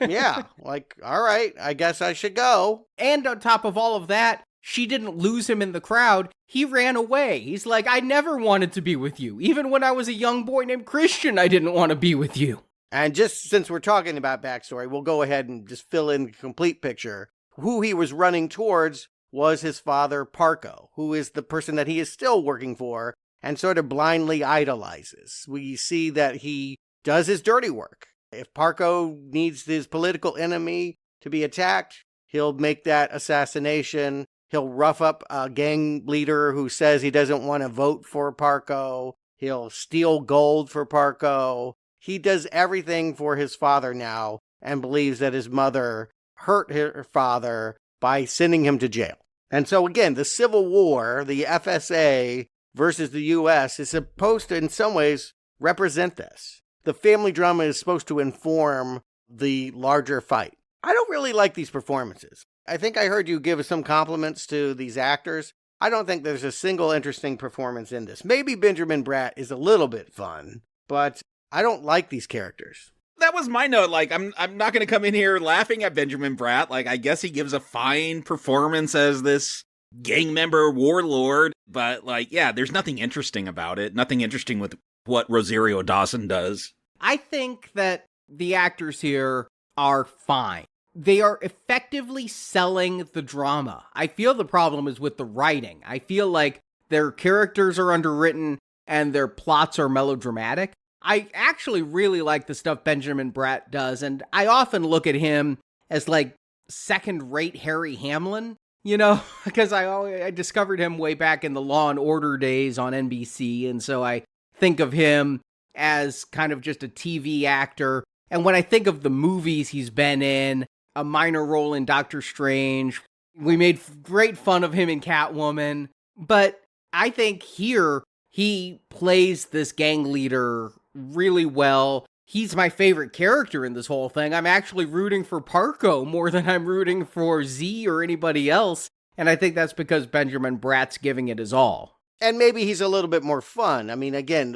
Yeah, all right, I guess I should go. And on top of all of that, she didn't lose him in the crowd. He ran away. He's like, I never wanted to be with you. Even when I was a young boy named Christian, I didn't want to be with you. And just since we're talking about backstory, we'll go ahead and just fill in the complete picture. Who he was running towards was his father, Parco, who is the person that he is still working for and sort of blindly idolizes. We see that he does his dirty work. If Parco needs his political enemy to be attacked, he'll make that assassination. He'll rough up a gang leader who says he doesn't want to vote for Parco. He'll steal gold for Parco. He does everything for his father now and believes that his mother hurt her father by sending him to jail. And so again, the Civil War, the FSA versus the U.S. is supposed to, in some ways, represent this. The family drama is supposed to inform the larger fight. I don't really like these performances. I think I heard you give some compliments to these actors. I don't think there's a single interesting performance in this. Maybe Benjamin Bratt is a little bit fun, but I don't like these characters. That was my note. I'm not going to come in here laughing at Benjamin Bratt. I guess he gives a fine performance as this gang member warlord, but there's nothing interesting about it. Nothing interesting with what Rosario Dawson does. I think that the actors here are fine. They are effectively selling the drama. I feel the problem is with the writing. I feel like their characters are underwritten and their plots are melodramatic. I actually really like the stuff Benjamin Bratt does, and I often look at him as second-rate Harry Hamlin, because I discovered him way back in the Law and Order days on NBC, and so I think of him as kind of just a TV actor. And when I think of the movies he's been in, a minor role in Doctor Strange, we made great fun of him in Catwoman, but I think here he plays this gang leader really well. He's my favorite character in this whole thing. I'm actually rooting for Parco more than I'm rooting for Z or anybody else, and I think that's because Benjamin Bratt's giving it his all. And maybe he's a little bit more fun. I mean, again,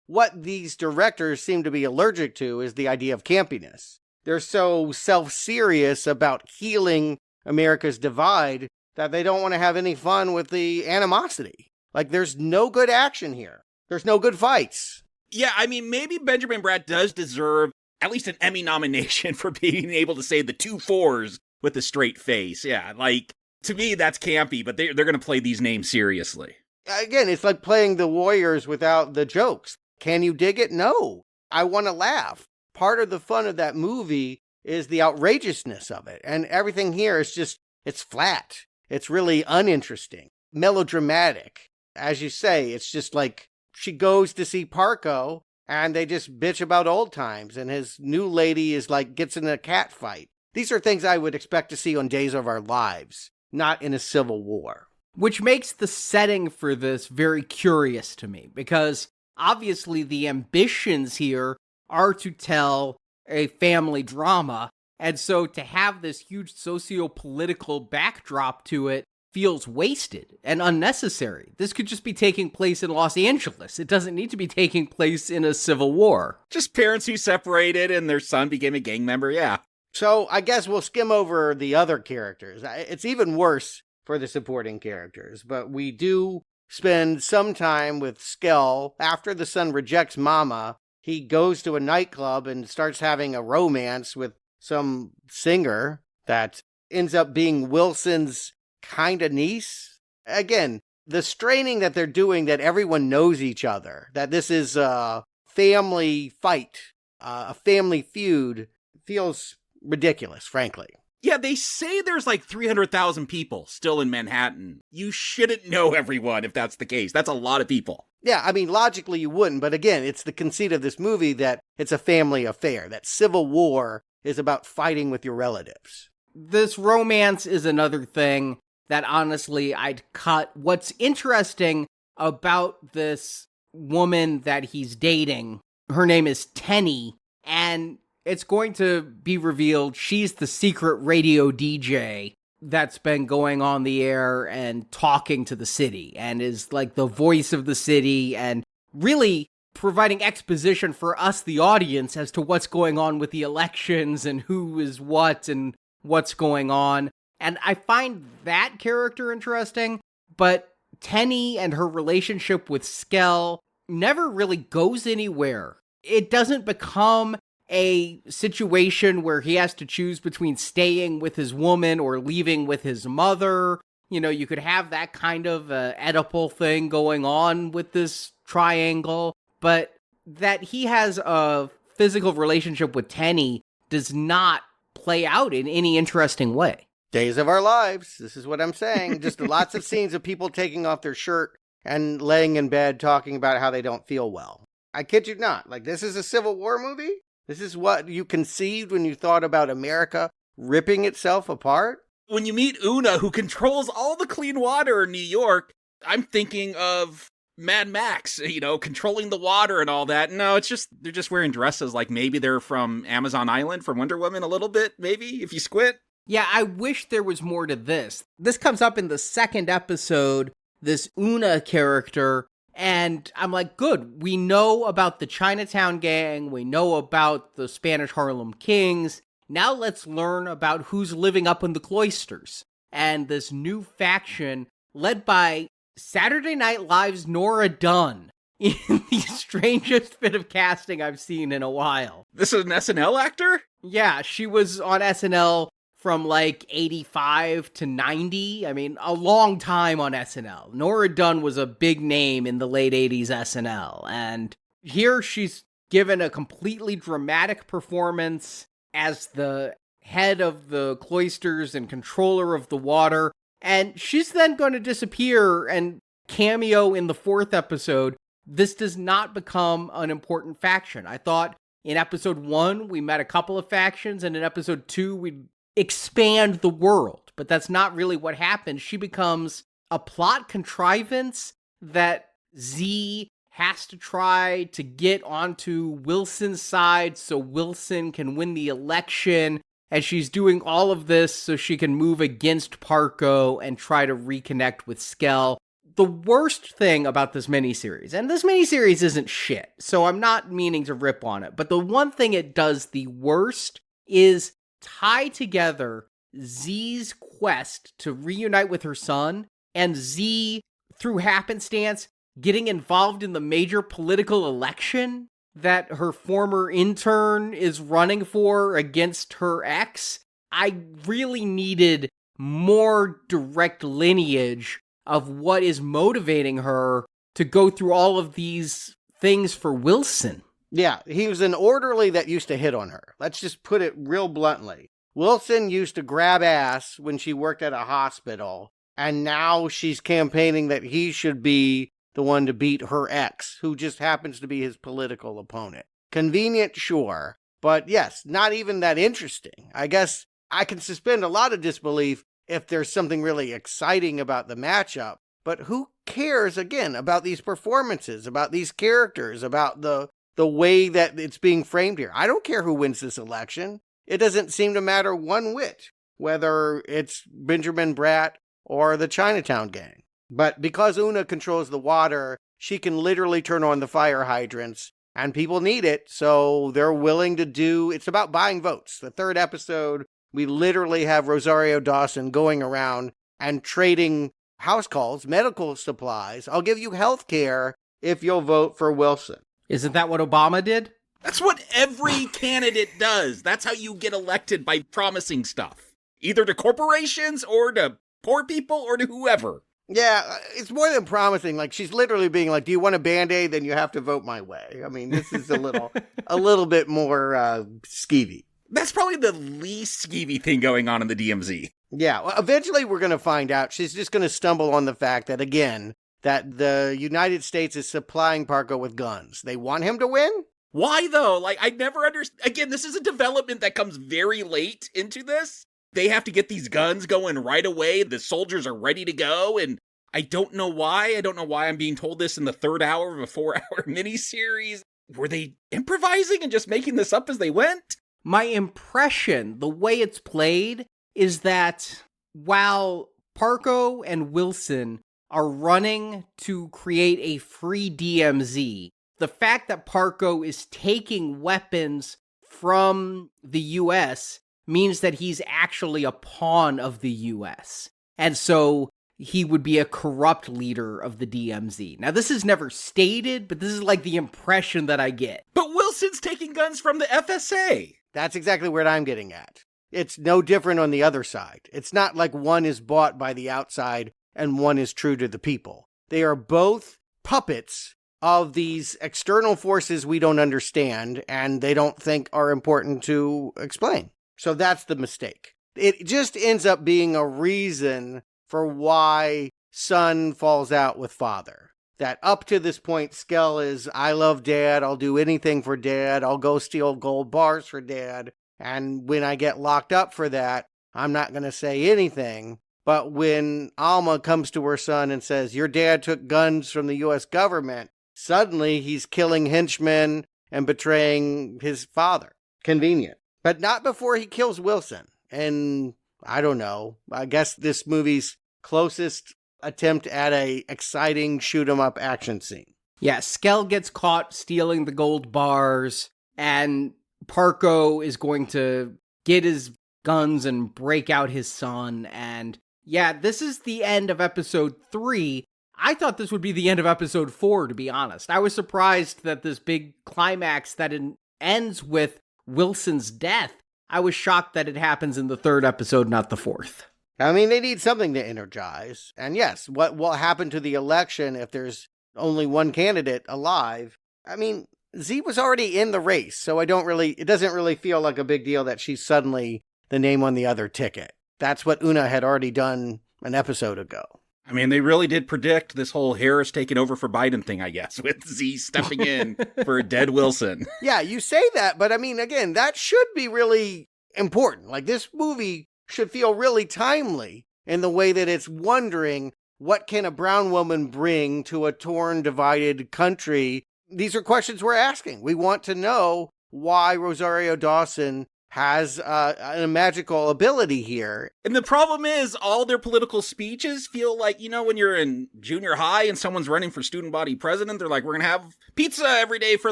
what these directors seem to be allergic to is the idea of campiness. They're so self-serious about healing America's divide that they don't want to have any fun with the animosity. There's no good action here. There's no good fights. Yeah, I mean, maybe Benjamin Bratt does deserve at least an Emmy nomination for being able to say the 2 4s with a straight face. Yeah, like, to me, that's campy, but they're going to play these names seriously. Again, it's like playing the Warriors without the jokes. Can you dig it? No. I want to laugh. Part of the fun of that movie is the outrageousness of it. And everything here is just, it's flat. It's really uninteresting, melodramatic. As you say, it's just like she goes to see Parko and they just bitch about old times. And his new lady is like, gets in a cat fight. These are things I would expect to see on Days of Our Lives, not in a civil war. Which makes the setting for this very curious to me, because obviously the ambitions here are to tell a family drama, and so to have this huge socio-political backdrop to it feels wasted and unnecessary. This could just be taking place in Los Angeles. It doesn't need to be taking place in a civil war. Just parents who separated and their son became a gang member, yeah. So I guess we'll skim over the other characters. It's even worse for the supporting characters, but we do spend some time with Skell. After the son rejects Mama, he goes to a nightclub and starts having a romance with some singer that ends up being Wilson's kind of niece. Again, the straining that they're doing, that everyone knows each other, that this is a family fight, a family feud, feels ridiculous, frankly. Yeah, they say there's like 300,000 people still in Manhattan. You shouldn't know everyone if that's the case. That's a lot of people. Yeah, I mean, logically you wouldn't, but again, it's the conceit of this movie that it's a family affair, that civil war is about fighting with your relatives. This romance is another thing that honestly I'd cut. What's interesting about this woman that he's dating, her name is Tenny, and it's going to be revealed she's the secret radio DJ that's been going on the air and talking to the city and is like the voice of the city and really providing exposition for us, the audience, as to what's going on with the elections and who is what and what's going on. And I find that character interesting, but Tenny and her relationship with Skell never really goes anywhere. It doesn't become a situation where he has to choose between staying with his woman or leaving with his mother. You know, you could have that kind of Oedipal thing going on with this triangle, but that he has a physical relationship with Tenny does not play out in any interesting way. Days of Our Lives, this is what I'm saying. Just lots of scenes of people taking off their shirt and laying in bed talking about how they don't feel well. I kid you not. Like, this is a Civil War movie? This is what you conceived when you thought about America ripping itself apart? When you meet Una, who controls all the clean water in New York, I'm thinking of Mad Max, you know, controlling the water and all that. No, it's just, they're just wearing dresses like maybe they're from Amazon Island, from Wonder Woman a little bit, maybe, if you squint. Yeah, I wish there was more to this. This comes up in the second episode, this Una character, and I'm like, good, we know about the Chinatown gang, we know about the Spanish Harlem Kings, now let's learn about who's living up in the cloisters. And this new faction, led by Saturday Night Live's Nora Dunn, in the strangest bit of casting I've seen in a while. This is an SNL actor? Yeah, she was on SNL from like 85 to 90. I mean, a long time on SNL. Nora Dunn was a big name in the late 80s SNL. And here she's given a completely dramatic performance as the head of the cloisters and controller of the water. And she's then going to disappear and cameo in the fourth episode. This does not become an important faction. I thought in episode 1, we met a couple of factions, and in episode 2, we expand the world, but that's not really what happens. She becomes a plot contrivance that Z has to try to get onto Wilson's side so Wilson can win the election, and she's doing all of this so she can move against Parko and try to reconnect with Skell. The worst thing about this miniseries, and this miniseries isn't shit, so I'm not meaning to rip on it, but the one thing it does the worst is tie together Z's quest to reunite with her son, and Z, through happenstance, getting involved in the major political election that her former intern is running for against her ex. I really needed more direct lineage of what is motivating her to go through all of these things for Wilson. Yeah, he was an orderly that used to hit on her. Let's just put it real bluntly. Wilson used to grab ass when she worked at a hospital, and now she's campaigning that he should be the one to beat her ex, who just happens to be his political opponent. Convenient, sure, but yes, not even that interesting. I guess I can suspend a lot of disbelief if there's something really exciting about the matchup, but who cares, again, about these performances, about these characters, about the way that it's being framed here? I don't care who wins this election. It doesn't seem to matter one whit, whether it's Benjamin Bratt or the Chinatown gang. But because Una controls the water, she can literally turn on the fire hydrants, and people need it, so they're willing to do... It's about buying votes. The third episode, we literally have Rosario Dawson going around and trading house calls, medical supplies. I'll give you health care if you'll vote for Wilson. Isn't that what Obama did? That's what every candidate does. That's how you get elected, by promising stuff. Either to corporations or to poor people or to whoever. Yeah, it's more than promising. Like, she's literally being like, do you want a Band-Aid? Then you have to vote my way. I mean, this is a little bit more skeevy. That's probably the least skeevy thing going on in the DMZ. Yeah, well, eventually we're going to find out. She's just going to stumble on the fact that, again, that the United States is supplying Parko with guns. They want him to win? Why, though? Like, I never understand. Again, this is a development that comes very late into this. They have to get these guns going right away. The soldiers are ready to go, and I don't know why. I don't know why I'm being told this in the third hour of a 4-hour miniseries. Were they improvising and just making this up as they went? My impression, the way it's played, is that while Parko and Wilson are running to create a free DMZ, the fact that Parko is taking weapons from the U.S. means that he's actually a pawn of the U.S. And so he would be a corrupt leader of the DMZ. Now, this is never stated, but this is like the impression that I get. But Wilson's taking guns from the FSA. That's exactly what I'm getting at. It's no different on the other side. It's not like one is bought by the outside and one is true to the people. They are both puppets of these external forces we don't understand and they don't think are important to explain. So that's the mistake. It just ends up being a reason for why son falls out with father. That up to this point, Skell is, I love dad, I'll do anything for dad, I'll go steal gold bars for dad, and when I get locked up for that, I'm not going to say anything. But when Alma comes to her son and says, your dad took guns from the U.S. government, suddenly he's killing henchmen and betraying his father. Convenient. But not before he kills Wilson. And I don't know, I guess this movie's closest attempt at a exciting shoot-'em-up action scene. Yeah, Skell gets caught stealing the gold bars, and Parko is going to get his guns and break out his son, and yeah, this is the end of episode 3. I thought this would be the end of episode 4, to be honest. I was surprised that this big climax that ends with Wilson's death, I was shocked that it happens in the 3rd episode, not the 4th. I mean, they need something to energize. And yes, what will happen to the election if there's only one candidate alive? I mean, Z was already in the race, so it doesn't really feel like a big deal that she's suddenly the name on the other ticket. That's what Una had already done an episode ago. I mean, they really did predict this whole Harris taking over for Biden thing, I guess, with Z stepping in for a dead Wilson. Yeah, you say that, but I mean, again, that should be really important. Like, this movie should feel really timely in the way that it's wondering, what can a brown woman bring to a torn, divided country? These are questions we're asking. We want to know why Rosario Dawson has a magical ability here. And the problem is, all their political speeches feel like, you know, when you're in junior high and someone's running for student body president, they're like, we're going to have pizza every day for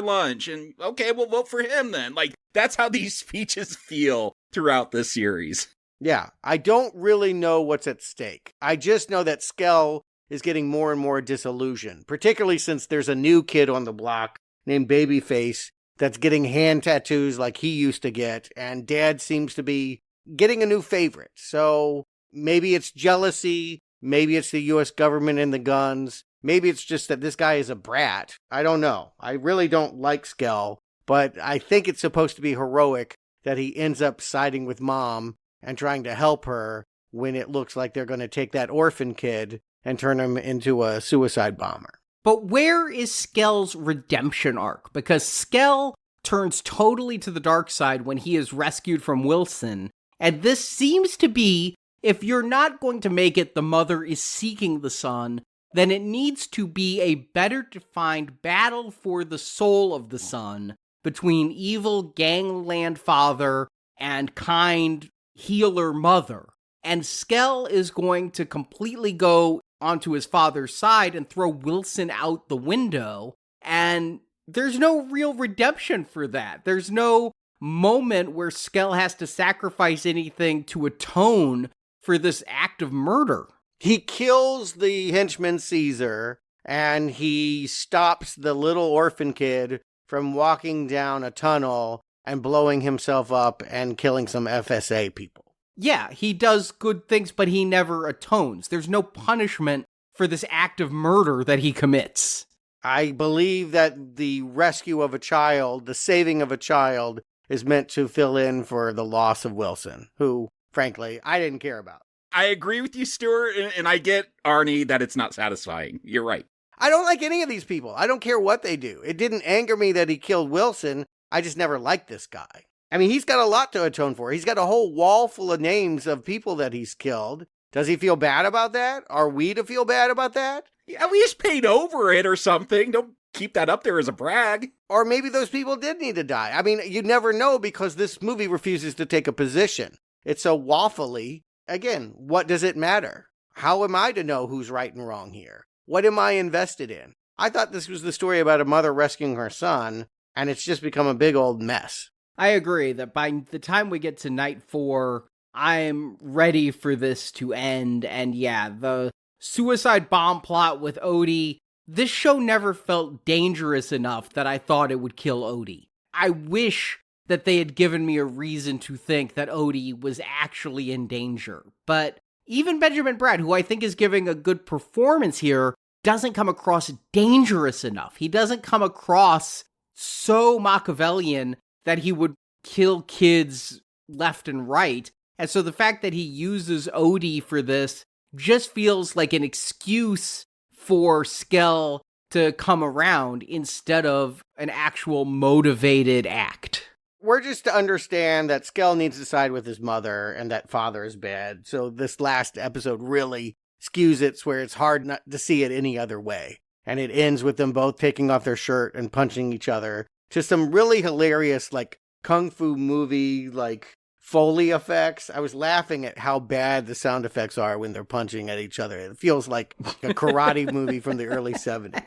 lunch. And okay, we'll vote for him then. Like, that's how these speeches feel throughout this series. Yeah, I don't really know what's at stake. I just know that Skell is getting more and more disillusioned, particularly since there's a new kid on the block named Babyface that's getting hand tattoos like he used to get, and Dad seems to be getting a new favorite. So maybe it's jealousy, maybe it's the U.S. government and the guns, maybe it's just that this guy is a brat. I don't know. I really don't like Skell, but I think it's supposed to be heroic that he ends up siding with Mom and trying to help her when it looks like they're going to take that orphan kid and turn him into a suicide bomber. But where is Skell's redemption arc? Because Skell turns totally to the dark side when he is rescued from Wilson, and this seems to be, if you're not going to make it the mother is seeking the son, then it needs to be a better defined battle for the soul of the son between evil gangland father and kind healer mother. And Skell is going to completely go onto his father's side and throw Wilson out the window, and there's no real redemption for that. There's no moment where Skell has to sacrifice anything to atone for this act of murder. He kills the henchman Caesar, and he stops the little orphan kid from walking down a tunnel and blowing himself up and killing some FSA people. Yeah, he does good things, but he never atones. There's no punishment for this act of murder that he commits. I believe that the rescue of a child, the saving of a child, is meant to fill in for the loss of Wilson, who, frankly, I didn't care about. I agree with you, Stuart, and I get, Arnie, that it's not satisfying. You're right. I don't like any of these people. I don't care what they do. It didn't anger me that he killed Wilson. I just never liked this guy. I mean, he's got a lot to atone for. He's got a whole wall full of names of people that he's killed. Does he feel bad about that? Are we to feel bad about that? At least paint over it or something. Don't keep that up there as a brag. Or maybe those people did need to die. I mean, you never know because this movie refuses to take a position. It's so waffly. Again, what does it matter? How am I to know who's right and wrong here? What am I invested in? I thought this was the story about a mother rescuing her son, and it's just become a big old mess. I agree that by the time we get to night 4, I'm ready for this to end. And yeah, the suicide bomb plot with Odie, this show never felt dangerous enough that I thought it would kill Odie. I wish that they had given me a reason to think that Odie was actually in danger. But even Benjamin Bratt, who I think is giving a good performance here, doesn't come across dangerous enough. He doesn't come across so Machiavellian that he would kill kids left and right. And so the fact that he uses Odie for this just feels like an excuse for Skell to come around instead of an actual motivated act. We're just to understand that Skell needs to side with his mother and that father is bad. So this last episode really skews it where it's hard not to see it any other way. And it ends with them both taking off their shirt and punching each other to some really hilarious, like, kung fu movie, like, Foley effects. I was laughing at how bad the sound effects are when they're punching at each other. It feels like a karate movie from the early 70s.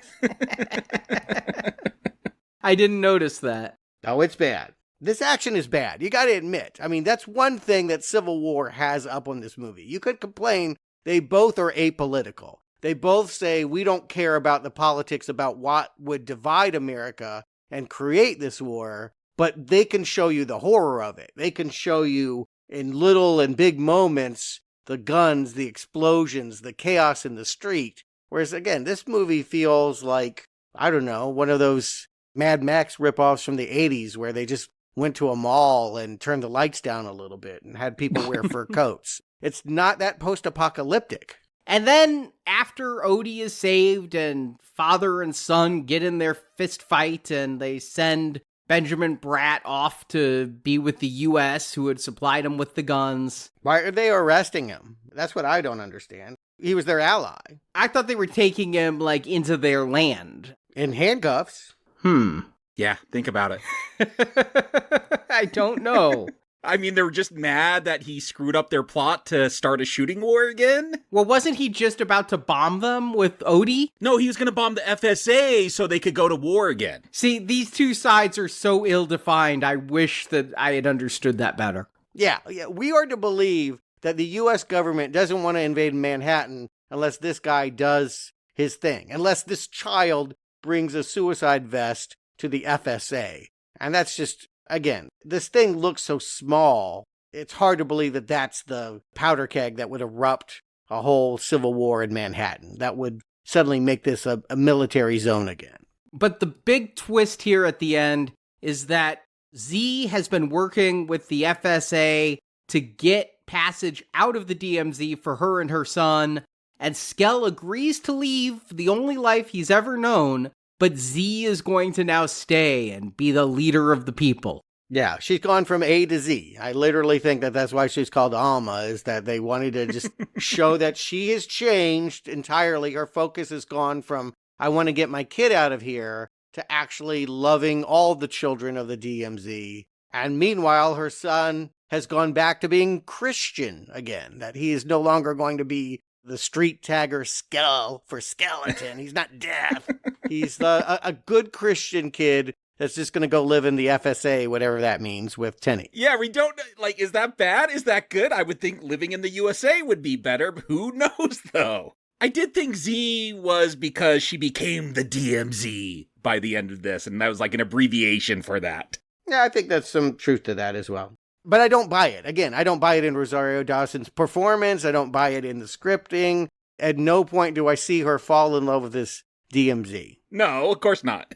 I didn't notice that. Oh, it's bad. This action is bad. You got to admit. I mean, that's one thing that Civil War has up on this movie. You could complain they both are apolitical. They both say we don't care about the politics about what would divide America and create this war, but they can show you the horror of it. They can show you in little and big moments the guns, the explosions, the chaos in the street. Whereas, again, this movie feels like, I don't know, one of those Mad Max ripoffs from the 80s where they just went to a mall and turned the lights down a little bit and had people wear fur coats. It's not that post-apocalyptic. And then after Odie is saved and father and son get in their fist fight and they send Benjamin Bratt off to be with the U.S. who had supplied him with the guns. Why are they arresting him? That's what I don't understand. He was their ally. I thought they were taking him, like, into their land. In handcuffs. Yeah, think about it. I don't know. I mean, they were just mad that he screwed up their plot to start a shooting war again? Well, wasn't he just about to bomb them with Odie? No, he was going to bomb the FSA so they could go to war again. See, these two sides are so ill-defined, I wish that I had understood that better. Yeah, we are to believe that the U.S. government doesn't want to invade Manhattan unless this guy does his thing, unless this child brings a suicide vest to the FSA. And that's just, again, this thing looks so small. It's hard to believe that that's the powder keg that would erupt a whole civil war in Manhattan. That would suddenly make this a military zone again. But the big twist here at the end is that Z has been working with the FSA to get passage out of the DMZ for her and her son, and Skell agrees to leave the only life he's ever known, but Z is going to now stay and be the leader of the people. Yeah, she's gone from A to Z. I literally think that that's why she's called Alma, is that they wanted to just show that she has changed entirely. Her focus has gone from, I want to get my kid out of here, to actually loving all the children of the DMZ. And meanwhile, her son has gone back to being Christian again, that he is no longer going to be the street tagger Skell for skeleton. He's not death. He's a good Christian kid that's just going to go live in the FSA, whatever that means, with Tenny. Yeah, we don't, like, is that bad? Is that good? I would think living in the USA would be better, but who knows, though? I did think Z was because she became the DMZ by the end of this, and that was like an abbreviation for that. Yeah, I think that's some truth to that as well. But I don't buy it. Again, I don't buy it in Rosario Dawson's performance. I don't buy it in the scripting. At no point do I see her fall in love with this DMZ. No, of course not.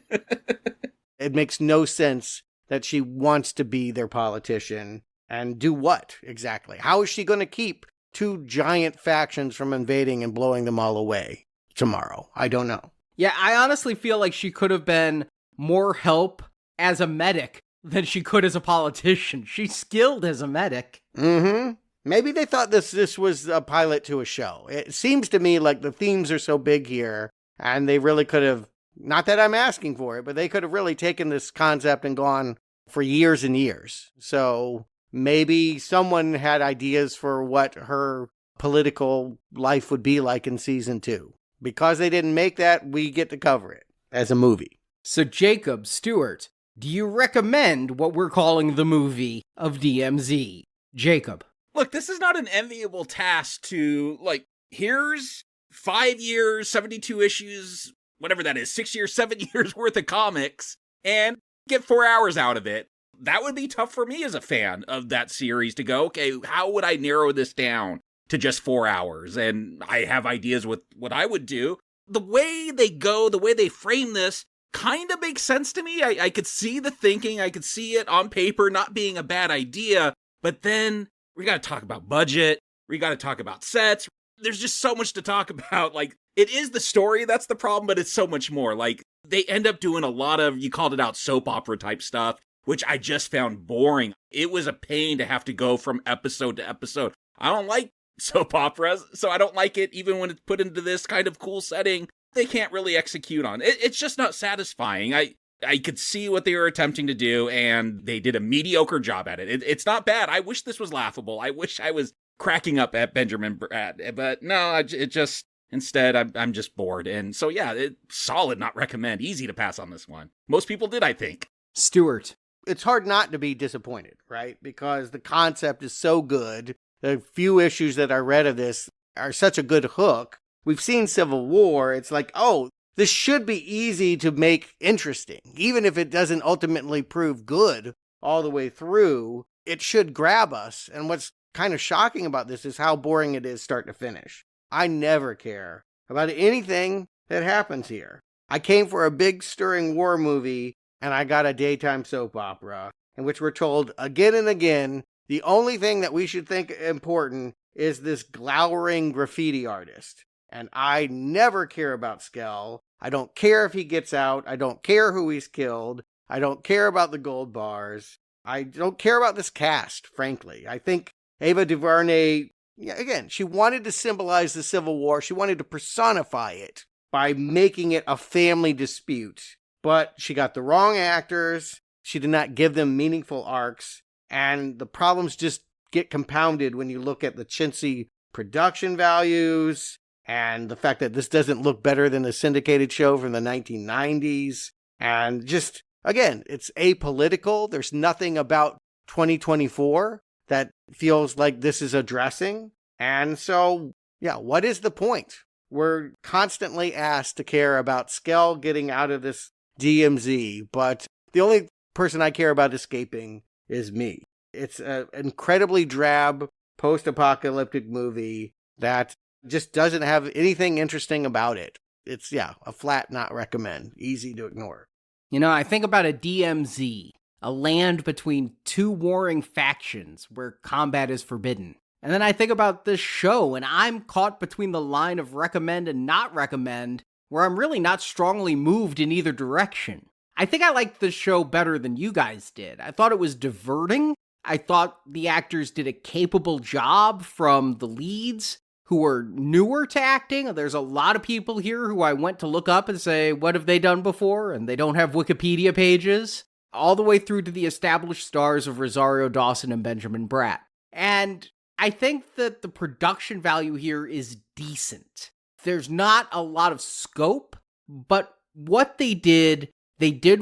It makes no sense that she wants to be their politician. And do what, exactly? How is she going to keep two giant factions from invading and blowing them all away tomorrow? I don't know. Yeah, I honestly feel like she could have been more help as a medic than she could as a politician. She's skilled as a medic. Mm-hmm. Maybe they thought this was a pilot to a show. It seems to me like the themes are so big here, and they really could have, not that I'm asking for it, but they could have really taken this concept and gone for years and years. So maybe someone had ideas for what her political life would be like in season 2. Because they didn't make that, we get to cover it as a movie. So Jacob, Stewart, do you recommend what we're calling the movie of DMZ? Jacob. Look, this is not an enviable task to, like, here's 5 years, 72 issues, whatever that is, 6 years, 7 years worth of comics, and get 4 hours out of it. That would be tough for me as a fan of that series to go, okay, how would I narrow this down to just 4 hours? And I have ideas with what I would do. The way they go, the way they frame this, kind of makes sense to me. I could see the thinking. I could see it on paper not being a bad idea. But then we got to talk about budget. We got to talk about sets. There's just so much to talk about. Like, it is the story that's the problem, but it's so much more. Like, they end up doing a lot of, you called it out, soap opera type stuff, which I just found boring. It was a pain to have to go from episode to episode. I don't like soap operas, so I don't like it even when it's put into this kind of cool setting. They can't really execute on it. It's just not satisfying. I could see what they were attempting to do, and they did a mediocre job at it. It's not bad. I wish this was laughable. I wish I was cracking up at Benjamin Bratt, but no, it just, instead, I'm just bored. And so, yeah, solid not recommend. Easy to pass on this one. Most people did, I think. Stewart. It's hard not to be disappointed, right? Because the concept is so good. The few issues that I read of this are such a good hook. We've seen Civil War. It's like, oh, this should be easy to make interesting. Even if it doesn't ultimately prove good all the way through, it should grab us. And what's kind of shocking about this is how boring it is start to finish. I never care about anything that happens here. I came for a big stirring war movie, and I got a daytime soap opera in which we're told again and again, the only thing that we should think important is this glowering graffiti artist. And I never care about Skell. I don't care if he gets out. I don't care who he's killed. I don't care about the gold bars. I don't care about this cast, frankly. I think Ava DuVernay, again, she wanted to symbolize the Civil War. She wanted to personify it by making it a family dispute. But she got the wrong actors. She did not give them meaningful arcs. And the problems just get compounded when you look at the chintzy production values and the fact that this doesn't look better than a syndicated show from the 1990s. And just, again, it's apolitical. There's nothing about 2024 that feels like this is addressing. And so, yeah, what is the point? we're constantly asked to care about Skell getting out of this DMZ, but the only person I care about escaping is me. It's an incredibly drab post-apocalyptic movie that just doesn't have anything interesting about it. It's, a flat not recommend. Easy to ignore. You know, I think about a DMZ, a land between two warring factions where combat is forbidden. And then I think about this show, and I'm caught between the line of recommend and not recommend, where I'm really not strongly moved in either direction. I think I liked the show better than you guys did. I thought it was diverting. I thought the actors did a capable job from the leads who were newer to acting. There's a lot of people here who I went to look up and say, what have they done before? And they don't have Wikipedia pages. All the way through to the established stars of Rosario Dawson and Benjamin Bratt. And I think that the production value here is decent. There's not a lot of scope, but what they did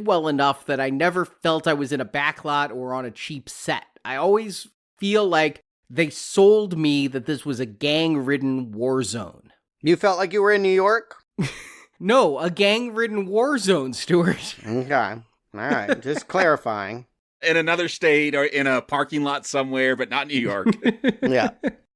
well enough that I never felt I was in a backlot or on a cheap set. I always feel like they sold me that this was a gang-ridden war zone. You felt like you were in New York? No, a gang-ridden war zone, Stuart. Okay. All right. Just clarifying. In another state or in a parking lot somewhere, but not New York. Yeah.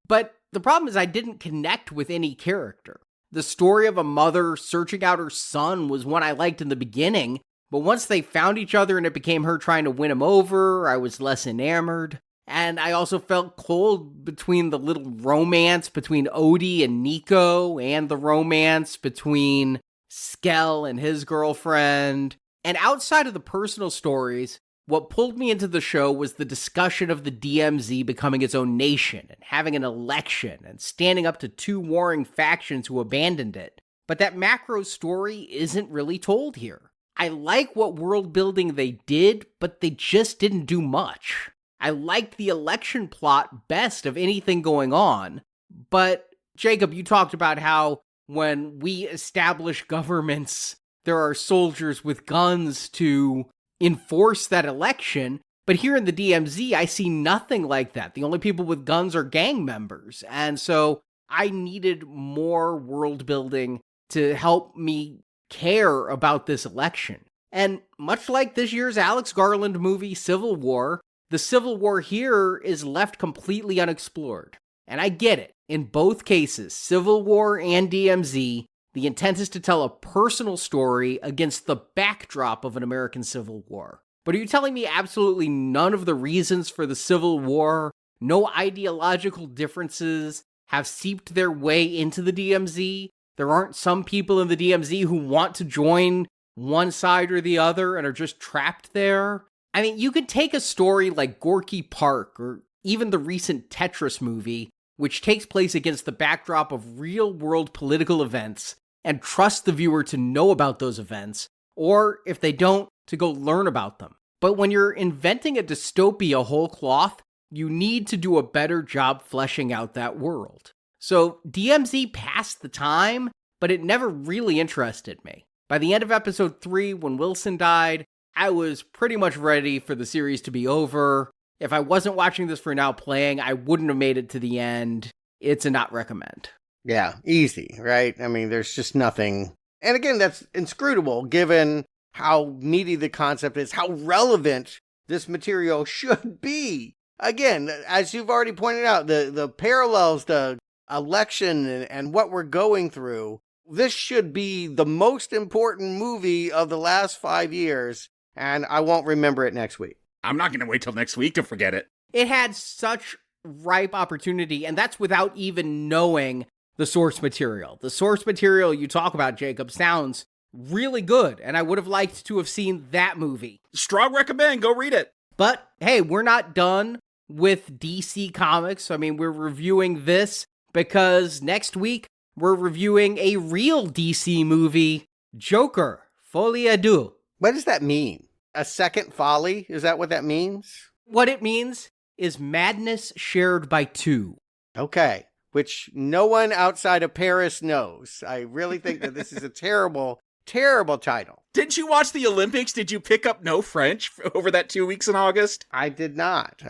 But the problem is I didn't connect with any character. The story of a mother searching out her son was one I liked in the beginning, but once they found each other and it became her trying to win him over, I was less enamored. And I also felt cold between the little romance between Odie and Nico and the romance between Skell and his girlfriend. And outside of the personal stories, what pulled me into the show was the discussion of the DMZ becoming its own nation and having an election and standing up to two warring factions who abandoned it. But that macro story isn't really told here. I like what world building they did, but they just didn't do much. I liked the election plot best of anything going on. But Jacob, you talked about how when we establish governments, there are soldiers with guns to enforce that election, but here in the DMZ, I see nothing like that. The only people with guns are gang members, and so I needed more world building to help me care about this election. And much like this year's Alex Garland movie, Civil War, the Civil War here is left completely unexplored. And I get it. In both cases, Civil War and DMZ, the intent is to tell a personal story against the backdrop of an American Civil War. But are you telling me absolutely none of the reasons for the Civil War, no ideological differences, have seeped their way into the DMZ? There aren't some people in the DMZ who want to join one side or the other and are just trapped there? I mean, you could take a story like Gorky Park or even the recent Tetris movie, which takes place against the backdrop of real-world political events, and trust the viewer to know about those events, or if they don't, to go learn about them. But when you're inventing a dystopia whole cloth, you need to do a better job fleshing out that world. So DMZ passed the time, but it never really interested me. By the end of episode 3, when Wilson died, I was pretty much ready for the series to be over. If I wasn't watching this for Now Playing, I wouldn't have made it to the end. It's a not recommend. Yeah, easy, right? I mean, there's just nothing. And again, that's inscrutable given how meaty the concept is, how relevant this material should be. Again, as you've already pointed out, the parallels to election and what we're going through, this should be the most important movie of the last 5 years, and I won't remember it next week. I'm not going to wait till next week to forget it. It had such ripe opportunity, and that's without even knowing the source material. The source material you talk about, Jacob, sounds really good, and I would have liked to have seen that movie. Strong recommend. Go read it. But, hey, we're not done with DC Comics. I mean, we're reviewing this because next week we're reviewing a real DC movie, Joker, Folie à Deux. What does that mean? A second folly? Is that what that means? What it means is madness shared by two. Okay, which no one outside of Paris knows. I really think that this is a terrible, terrible title. Didn't you watch the Olympics? Did you pick up no French over that 2 weeks in August? I did not.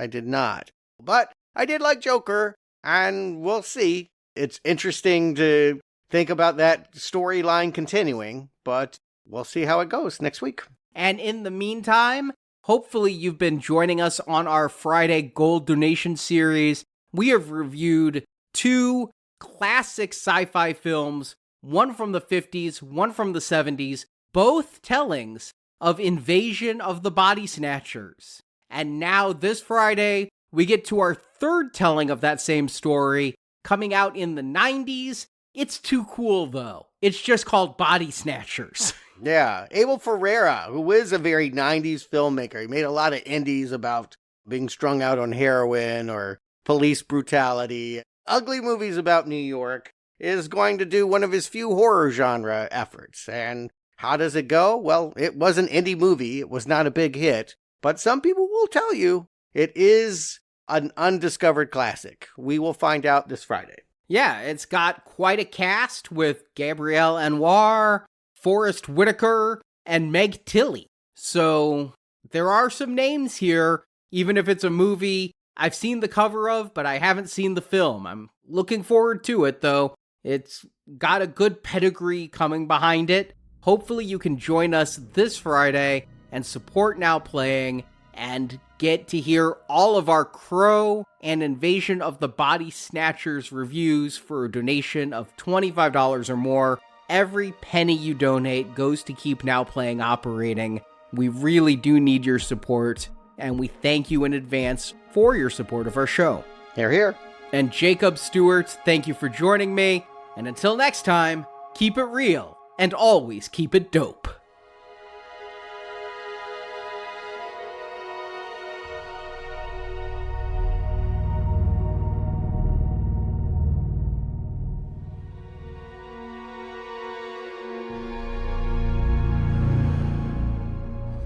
But I did like Joker, and we'll see. It's interesting to think about that storyline continuing, but we'll see how it goes next week. And in the meantime, hopefully you've been joining us on our Friday Gold Donation Series. We have reviewed 2 classic sci-fi films, one from the 50s, one from the 70s, both tellings of Invasion of the Body Snatchers. And now this Friday, we get to our 3rd telling of that same story, coming out in the 90s. It's too cool, though. It's just called Body Snatchers. Yeah, Abel Ferrara, who is a very 90s filmmaker. He made a lot of indies about being strung out on heroin or police brutality. Ugly movies about New York, is going to do one of his few horror genre efforts. And how does it go? Well, it was an indie movie. It was not a big hit. But some people will tell you it is an undiscovered classic. We will find out this Friday. Yeah, it's got quite a cast with Gabrielle Anwar, Forrest Whitaker, and Meg Tilly. So there are some names here, even if it's a movie I've seen the cover of, but I haven't seen the film. I'm looking forward to it, though. It's got a good pedigree coming behind it. Hopefully you can join us this Friday and support Now Playing and get to hear all of our Crow and Invasion of the Body Snatchers reviews for a donation of $25 or more. Every penny you donate goes to keep Now Playing operating. We really do need your support, and we thank you in advance for your support of our show. Hear, hear. And Jacob Stewart, thank you for joining me. And until next time, keep it real and always keep it dope.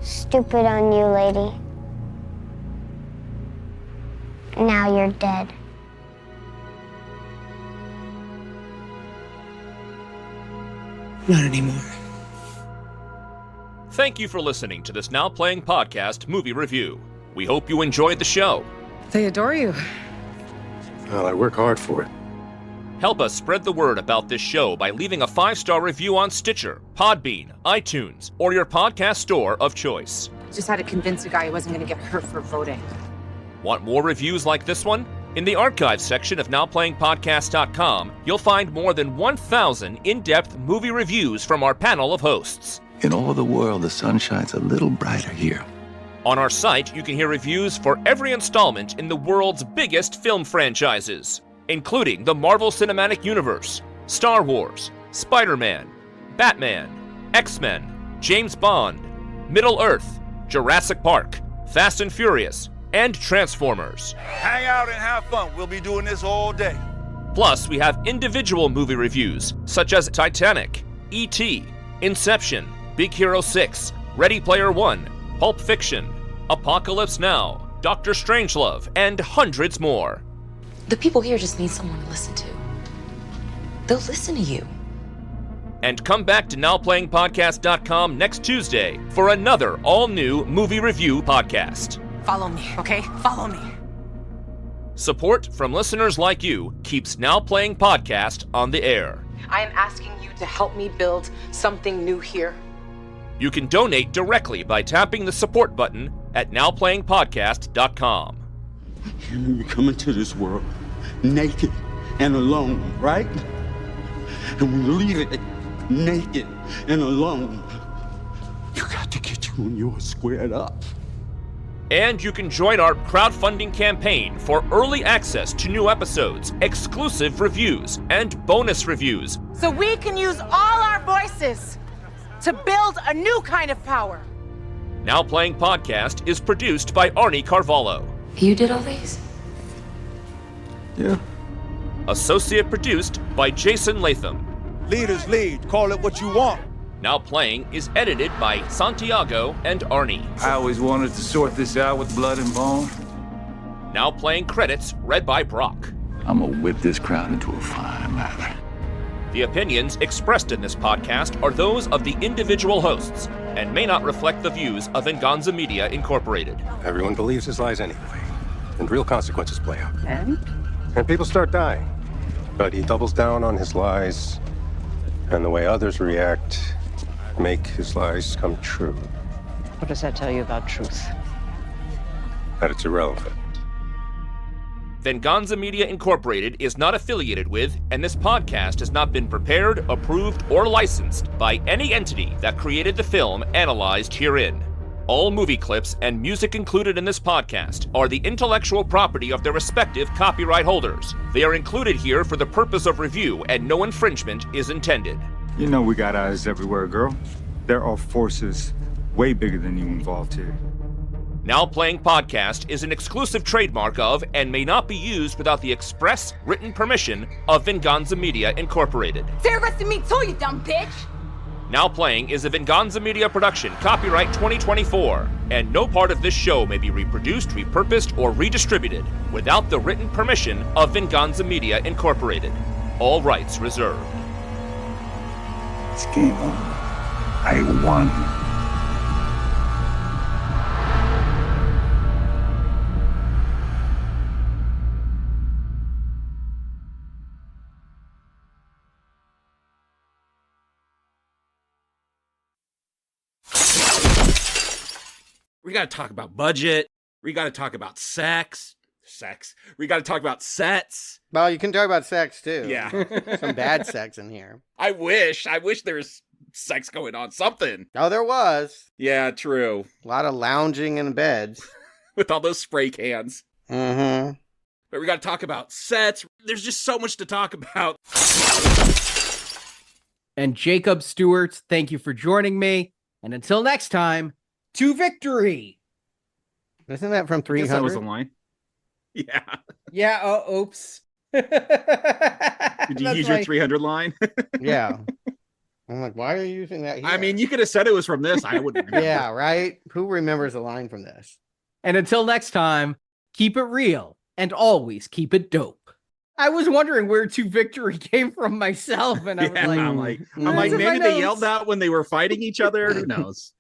Stupid on you, lady. Now you're dead. Not anymore. Thank you for listening to this Now Playing podcast movie review. We hope you enjoyed the show. They adore you. Well, I work hard for it. Help us spread the word about this show by leaving a 5-star review on Stitcher, Podbean, iTunes, or your podcast store of choice. Just had to convince a guy he wasn't going to get hurt for voting. Want more reviews like this one? In the archives section of NowPlayingPodcast.com, you'll find more than 1,000 in-depth movie reviews from our panel of hosts. In all the world, the sun shines a little brighter here. On our site, you can hear reviews for every installment in the world's biggest film franchises, including the Marvel Cinematic Universe, Star Wars, Spider-Man, Batman, X-Men, James Bond, Middle-earth, Jurassic Park, Fast and Furious, and Transformers. Hang out and have fun. We'll be doing this all day. Plus, we have individual movie reviews, such as Titanic, E.T., Inception, Big Hero 6, Ready Player One, Pulp Fiction, Apocalypse Now, Doctor Strangelove, and hundreds more. The people here just need someone to listen to. They'll listen to you. And come back to NowPlayingPodcast.com next Tuesday for another all-new movie review podcast. Follow me, okay? Follow me. Support from listeners like you keeps Now Playing Podcast on the air. I am asking you to help me build something new here. You can donate directly by tapping the support button at NowPlayingPodcast.com. You come into this world naked and alone, right? And we leave it naked and alone. You got to get you and yours squared up. And you can join our crowdfunding campaign for early access to new episodes, exclusive reviews, and bonus reviews. So we can use all our voices to build a new kind of power. Now Playing Podcast is produced by Arnie Carvalho. You did all these? Yeah. Associate produced by Jason Latham. Leaders lead. Call it what you want. Now Playing is edited by Santiago and Arnie. I always wanted to sort this out with blood and bone. Now Playing credits read by Brock. I'm gonna whip this crowd into a fine lather. The opinions expressed in this podcast are those of the individual hosts and may not reflect the views of Venganza Media Incorporated. Everyone believes his lies anyway, and real consequences play out. And? And people start dying. But he doubles down on his lies And the way others react make his lies come true. What does that tell you about truth? That it's irrelevant. Venganza Media Incorporated is not affiliated with, and this podcast has not been prepared, approved, or licensed by any entity that created the film analyzed herein. All movie clips and music included in this podcast are the intellectual property of their respective copyright holders. They are included here for the purpose of review, and no infringement is intended. You know we got eyes everywhere, girl. There are forces way bigger than you involved here. Now Playing Podcast is an exclusive trademark of and may not be used without the express written permission of Venganza Media Incorporated. Say the rest of me too, you dumb bitch! Now Playing is a Venganza Media production, copyright 2024, and no part of this show may be reproduced, repurposed, or redistributed without the written permission of Venganza Media Incorporated. All rights reserved. It's game over. I won. We gotta talk about budget. We gotta talk about sex. We gotta talk about sets. Well, you can talk about sex, too. Yeah. Some bad sex in here. I wish there's sex going on. Something. Oh, there was. Yeah, true. A lot of lounging in beds. With all those spray cans. Mm-hmm. But we gotta talk about sets. There's just so much to talk about. And Jacob Stewart, thank you for joining me. And until next time, to victory. Isn't that from 300? I guess that was the line. Yeah. Yeah, oh, oops. Did you use your 300 line? Yeah. I'm like, why are you using that here? I mean, you could have said it was from this. I wouldn't remember. Yeah, right? Who remembers a line from this? And until next time, keep it real and always keep it dope. I was wondering where to victory came from myself, and I was like, I'm like, maybe they yelled out when they were fighting each other. Who knows?